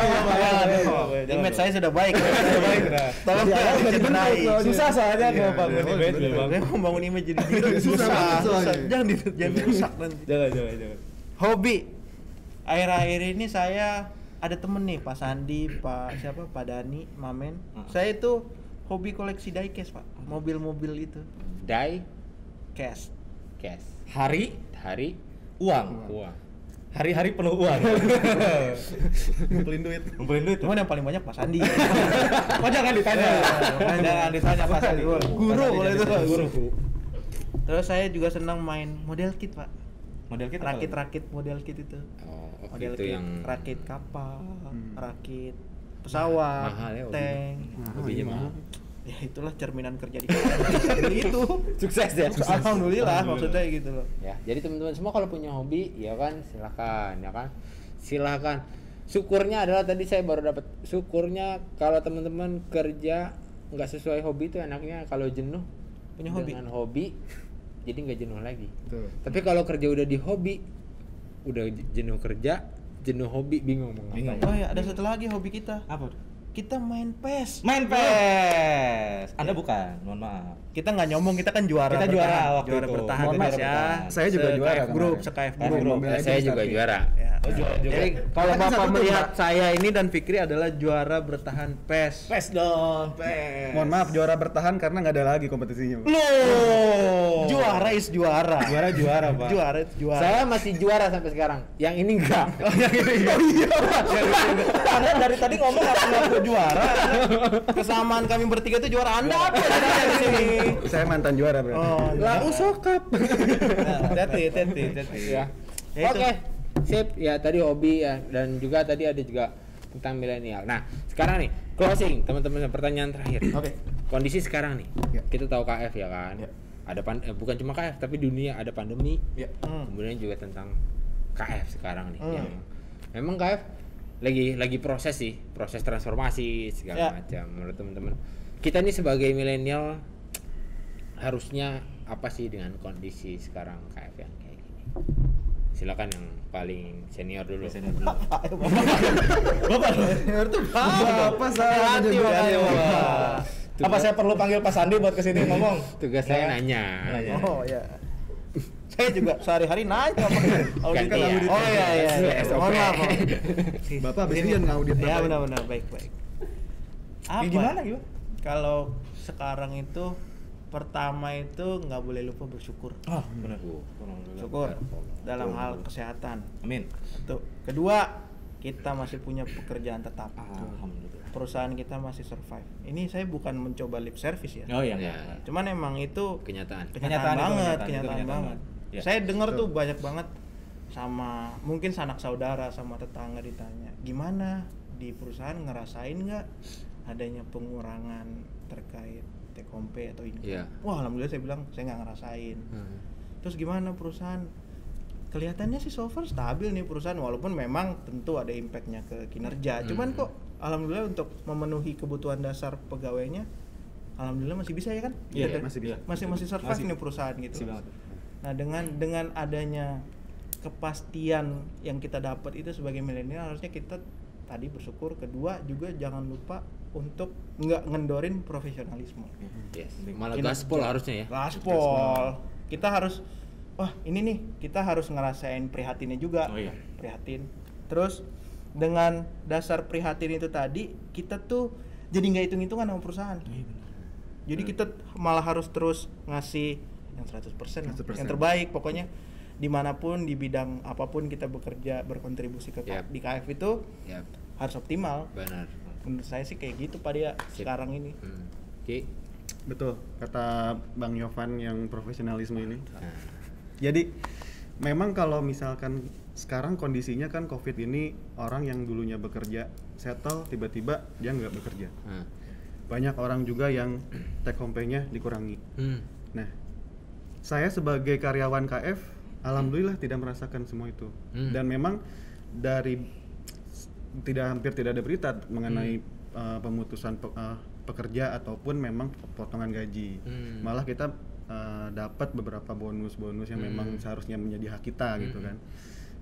Image saya sudah baik. Baik dah. Tolong jangan dicederai. Susah soalnya Iya, kalau bangun iya, image bener. memang. Saya mau bangun image jadi gitu. Susah banget soalnya. Jangan dirusak nanti. Jangan. Hobi. Akhir-akhir ini saya ada temen nih, Pak Sandi, Pak Dani, Mamen. Saya itu hobi koleksi diecast, Pak. Mobil-mobil itu. Die, Cash. cash. Hari Uang. Hari-hari penuh uang. Ngumpulin duit. Ngumpulin duit. Cuman yang paling banyak Pak Sandi. Oh jangan ditanya. Jangan ditanya Pak Sandi. Guru kalau itu. Guru. Terus saya juga senang main model kit, Pak. Model kita apa lagi? Rakit model kit itu. Oh, Model itu kit, yang rakit kapal, rakit pesawat, mahal ya, tank. hobinya mahal. Ya itulah cerminan kerja di kantor. Itu. Sukses ya. Alhamdulillah maksudnya gitu loh. Ya, jadi teman-teman semua kalau punya hobi, ya kan silakan. Syukurnya adalah tadi saya baru dapat syukurnya kalau teman-teman kerja nggak sesuai hobi itu enaknya kalau jenuh Punya hobi. dengan hobi jadi nggak jenuh lagi. Betul. Tapi kalau kerja udah di hobi, udah jenuh kerja, jenuh hobi, bingung mau Bingung. ngapain. Oh ya, ada satu lagi hobi kita. Apa tuh? Kita main PES. Main PES. Anda bukan, mohon maaf. Kita nggak nyombong, kita kan juara. Kita bertahan. juara waktu juara itu. bertahan Mohon PES maaf, ya. bertahan. Saya juga juara Se-KF Group, kemarin. se-KF KF Group. Group. Mobil Ya, aja saya di juga starting. juara. Ya. Oh, juara juga. Jadi kalau Kan Bapak satu melihat tempat. saya ini dan Fikri adalah juara bertahan PES. PES dong, PES. Mohon maaf juara bertahan karena nggak ada lagi kompetisinya. Pak. Loh. Juara is juara. Juara, Pak. Juara itu juara. Saya masih juara sampai sekarang. Yang ini enggak. Anda dari tadi ngomong ngaku juara. Kesamaan kami bertiga itu juara Anda apa sebenarnya di sini? Saya mantan juara berarti. Oh, Lah usokap. Hati. Ya. Ya itu. Oke. Sip. Ya tadi hobi ya dan juga tadi ada juga tentang milenial. Nah, sekarang nih closing teman-teman, pertanyaan terakhir. Oke. Kondisi sekarang nih. Ya. Kita tahu KF ya kan. Ya. Ada bukan cuma KF tapi dunia ada pandemi. Ya. Kemudian juga tentang KF sekarang nih. Hmm. Yang memang KF lagi proses sih, proses transformasi segala Ya. macam. Menurut teman-teman, kita nih sebagai milenial harusnya apa sih dengan kondisi sekarang KF yang kayak gini? Silakan yang paling senior dulu. Bapak. Apa saya Hati juga makanya, ya, Bapak. Apa saya perlu panggil Pak Sandi buat kesini ngomong? Tugas saya nanya. Nanya. Oh ya. Saya juga sehari-hari nanya Pak. Audit. Ganti ya. Oh iya. SOP. Mohon maaf. Pak. Bapak habis ini ngaudit Ya Bapak. benar-benar baik. Apa? Gimana? Kalau sekarang itu pertama itu nggak boleh lupa bersyukur. Oh, benar. Syukur dalam hal kesehatan. Amin. Satu. Kedua, kita masih punya pekerjaan tetap. Alhamdulillah. Perusahaan kita masih survive. Ini saya bukan mencoba lip service ya. Oh iya. Ya. Cuman emang itu Kenyataan. Kenyataan itu, banget, itu kenyataan banget. Ya. Saya dengar tuh banyak banget sama mungkin sanak saudara sama tetangga ditanya, gimana di perusahaan ngerasain nggak adanya pengurangan terkait take home pay atau income? Iya. Wah, alhamdulillah saya bilang saya nggak ngerasain. Terus gimana perusahaan? Kelihatannya sih so far stabil nih perusahaan, walaupun memang tentu ada impactnya ke kinerja. Cuman kok alhamdulillah untuk memenuhi kebutuhan dasar pegawainya, alhamdulillah masih bisa ya kan? Iya, masih bisa. Masih survive Masih. nih perusahaan gitu. Masih banget. Nah dengan adanya kepastian yang kita dapat itu sebagai milenial, harusnya kita tadi bersyukur. Kedua juga jangan lupa untuk nggak ngendorin profesionalisme. Yes. Malah Kinerja. gaspol harusnya ya. Gaspol. Kita harus, wah ini nih kita harus ngerasain prihatinnya juga. Oh iya. Prihatin. Terus dengan dasar prihatin itu tadi, kita tuh jadi nggak hitung-hitungan sama perusahaan. Jadi kita malah harus terus ngasih yang 100%, 100%. yang terbaik. Pokoknya dimanapun, di bidang apapun kita bekerja, berkontribusi ke Yap. di KF itu Yap. harus optimal. Benar. Menurut saya sih kayak gitu Pak Dia Sip. sekarang ini. Oke. Betul, kata Bang Yovan yang profesionalisme ini. Nah, Jadi memang kalau misalkan sekarang kondisinya kan COVID ini, orang yang dulunya bekerja settle tiba-tiba dia nggak bekerja. nah. Banyak orang juga yang take home pay-nya dikurangi. Nah, saya sebagai karyawan KF alhamdulillah tidak merasakan semua itu. Dan memang dari hampir tidak ada berita mengenai pemutusan pekerja ataupun memang potongan gaji. Malah kita dapat beberapa bonus-bonus yang memang seharusnya menjadi hak kita gitu kan.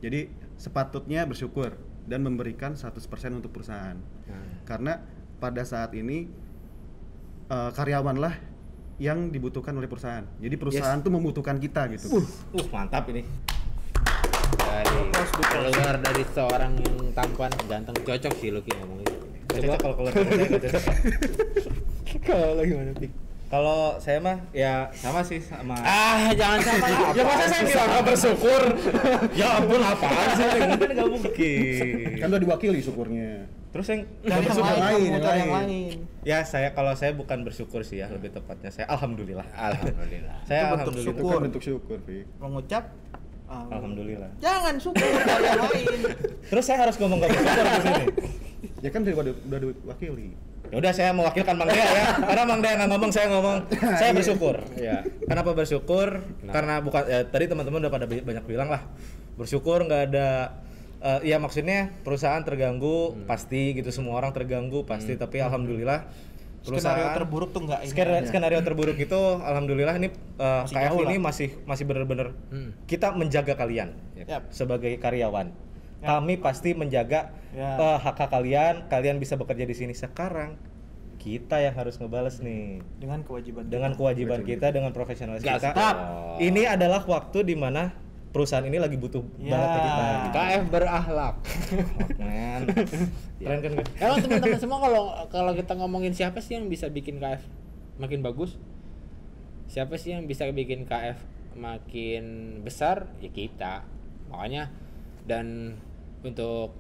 Jadi sepatutnya bersyukur dan memberikan 100% untuk perusahaan. Karena pada saat ini karyawanlah yang dibutuhkan oleh perusahaan. Jadi perusahaan tuh membutuhkan kita gitu. Mantap ini. Dari keluar dari seorang yang tampan ganteng, cocok sih Lucky ngomong itu. Cocok kalau keluar dari saya nggak cocok. Kalau lagi mana Pik? Kalau saya mah ya sama sih sama. Jangan sama lah. Ya masa saya bilang nggak bersyukur? Ya ampun, apaan sih? Mungkin nggak mungkin. Kan udah diwakili syukurnya. Terus yang Dari yang bersyukur lain, yang yang lain. lain. ya kalau saya bukan bersyukur sih ya, lebih tepatnya saya alhamdulillah. Alhamdulillah. Saya Itu bentuk alhamdulillah. Itu syukur. kan bentuk syukur, Pi. Mengucap Alhamdulillah. jangan syukur dari yang lain. Terus saya harus ngomong nggak bersyukur di sini. Ya kan udah diwakili. Ya udah, saya mewakilkan Mang Dea ya. Karena Mang Dea nggak ngomong, saya ngomong. Saya bersyukur. Ya. Kenapa bersyukur? Karena bukan ya, tadi teman-teman udah pada banyak bilang lah. Bersyukur nggak ada ya maksudnya perusahaan terganggu pasti gitu, semua orang terganggu pasti, tapi alhamdulillah Skenario terburuk tuh nggak ini. skenario terburuk itu alhamdulillah ini Masih KF jauh ini lah. masih benar-benar kita menjaga kalian Yap. sebagai karyawan. Kami pasti menjaga Ya. hak-hak kalian bisa bekerja di sini. Sekarang kita yang harus ngebales nih Dengan kewajiban. dengan kewajiban Betul. kita, dengan profesionalis Gas kita. up. Ini adalah waktu di mana perusahaan ini lagi butuh Ya. banget ke kita. KF berakhlak. Men. Keren kan? Emang teman-teman semua kalau kita ngomongin siapa sih yang bisa bikin KF makin bagus? Siapa sih yang bisa bikin KF makin besar? Ya kita. Makanya dan untuk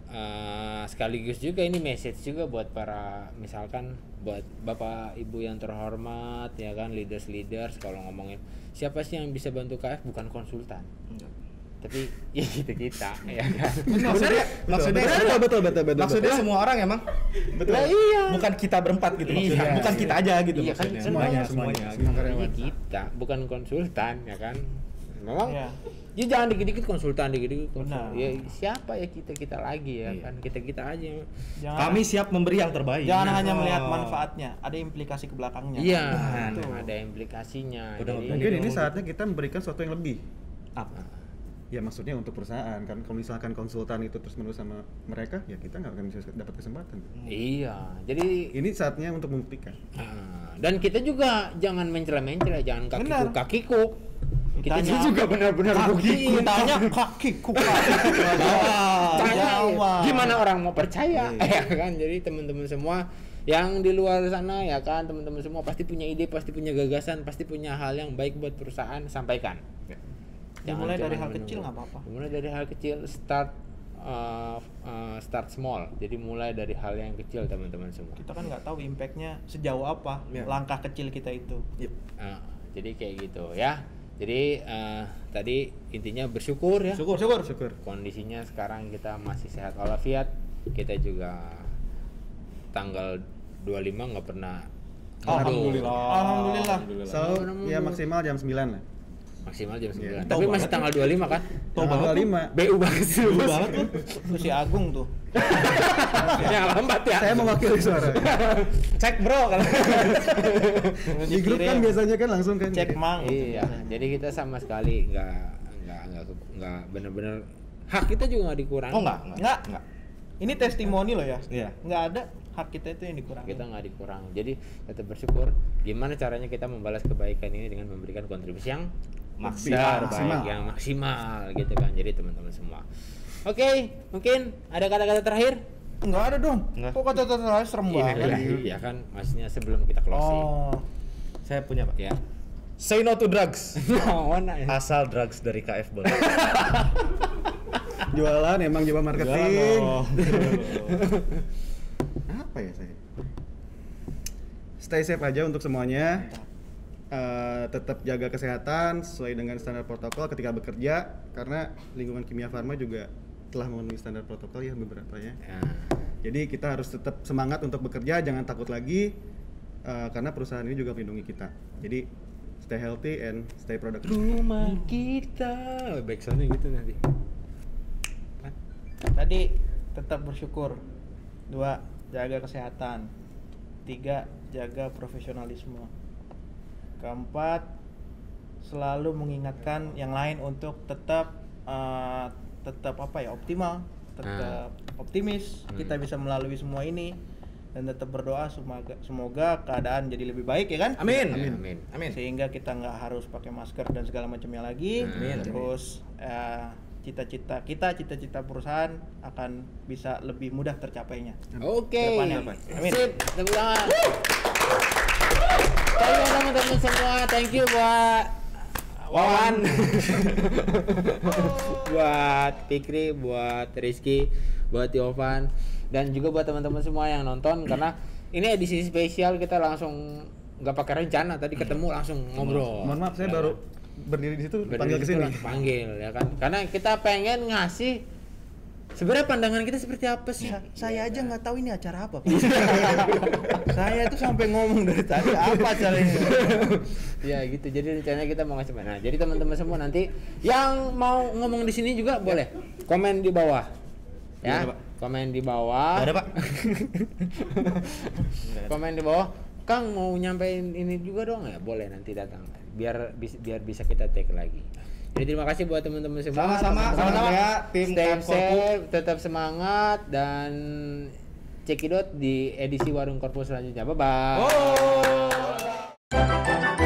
sekaligus juga ini message juga buat para misalkan buat bapak ibu yang terhormat ya kan, leaders kalau ngomongin siapa sih yang bisa bantu KF, bukan konsultan tapi ya kita ya kan. Maksudnya betul. Maksudnya semua orang emang Lah iya. bukan kita berempat gitu maksudnya. Iya. Bukan kita aja gitu Iya kan, maksudnya. semuanya. Semua Ini karyawan. kita bukan konsultan ya kan. Memang Iya. ya jangan dikit-dikit konsultan, dikit-dikit Benar. konsultan. Ya siapa ya kita lagi ya Iya. kan, kita aja. Jangan, Kami siap memberi yang terbaik. jangan hanya Oh. melihat manfaatnya, ada implikasi ke belakangnya. Iya, Betul. ada implikasinya. Udah Jadi, Mungkin ini saatnya kita memberikan sesuatu yang lebih. Apa? Ya maksudnya untuk perusahaan kan, kalau misalkan konsultan itu terus menerus sama mereka, ya kita nggak akan bisa dapat kesempatan. iya. Jadi Ini saatnya untuk membuktikan. dan kita juga jangan mencela-mencela, jangan Benar. kakiku. Kita Ditanya- juga benar-benar begitu. Ditanya kakiku kaki. Tanya, Jawab. gimana orang mau percaya Iya. ya kan. Jadi teman-teman semua yang di luar sana ya kan, teman-teman semua pasti punya ide, pasti punya gagasan, pasti punya hal yang baik buat perusahaan, sampaikan. Dimulai dari cuman hal kecil menunggu. nggak apa-apa. Dimulai dari hal kecil, start small. Jadi mulai dari hal yang kecil teman-teman semua. Kita kan nggak tahu impactnya sejauh apa Ya. langkah kecil kita itu. Jadi kayak gitu ya. Jadi tadi intinya bersyukur ya. Syukur. Kondisinya sekarang kita masih sehat walafiat. Kita juga tanggal 25 nggak pernah Alhamdulillah. Selalu ya maksimal jam 9 lah. maksimal jam 9. Iya. Tapi masih tanggal 25 kan? Tanggal 5. BU banget sih. Lu banget lu. Itu si Agung tuh. Yang lambat ya. Saya mewakili suara. Cek bro kalau. Di grup kan biasanya kan langsung kan. Cek mang. Iya, jadi kita sama sekali nggak bener-bener hak kita juga nggak dikurangi. Oh enggak. Nggak. Ini testimoni loh ya. Iya. Nggak ada hak kita itu yang dikurangi. Kita nggak dikurangi. Jadi tetap bersyukur. Gimana caranya kita membalas kebaikan ini dengan memberikan kontribusi yang Maksimal. terbaik, yang maksimal gitu kan. Jadi teman-teman semua. Oke, mungkin ada kata-kata terakhir? Nggak ada dong. Nggak. Kok kata-kata terakhir serem banget. Iya kan, maksudnya sebelum kita closing. Oh. Saya punya Pak. Ya. Say no to drugs. Mana ya? Asal drugs dari KF boleh. Jualan emang coba marketing. Apa ya saya? Stay safe aja untuk semuanya. Tetap jaga kesehatan sesuai dengan standar protokol ketika bekerja, karena lingkungan kimia farma juga telah memenuhi standar protokol ya beberapa ya. Nah, Jadi kita harus tetap semangat untuk bekerja, jangan takut lagi, karena perusahaan ini juga melindungi kita. Jadi stay healthy and stay productive. rumah kita. Backsoundnya gitu nanti. Tadi tetap bersyukur. 2, jaga kesehatan. 3, jaga profesionalisme. Keempat, selalu mengingatkan yang lain untuk tetap optimal, tetap optimis. Kita bisa melalui semua ini dan tetap berdoa semoga keadaan jadi lebih baik ya kan? Amin. Amin. Amin. Sehingga kita nggak harus pakai masker dan segala macamnya lagi. Amin. Terus cita-cita perusahaan akan bisa lebih mudah tercapainya. Oke. Kedepannya. Amin. Sip, tepuk tangan. Thank you teman-teman semua. Thank you buat Wawan. Buat Fikri, buat Rizky, buat Yovan, dan juga buat teman-teman semua yang nonton, karena ini edisi spesial kita langsung nggak pakai rencana, tadi ketemu langsung ngobrol. Mohon maaf saya baru berdiri di situ Berdiri panggil ke situ sini. langsung panggil ya kan, karena kita pengen ngasih sebenarnya pandangan kita seperti apa sih. Saya aja nggak tahu ini acara apa. Pak. Saya itu sampai ngomong dari tadi apa acaranya. Ya gitu, jadi rencananya kita mau ngasih mana. Nah, jadi teman-teman semua nanti yang mau ngomong di sini juga boleh komen di bawah ya. Gimana, Pak? Komen di bawah. Nggak ada, Pak. Komen di bawah. Kang mau nyampein ini juga dong ya, boleh nanti datang biar bisa kita take lagi. Jadi terima kasih buat teman-teman semua. Sama-sama ya, tim Stay KF safe, tetap semangat, dan cekidot di edisi Warung Korpus selanjutnya. Bye bye. Oh.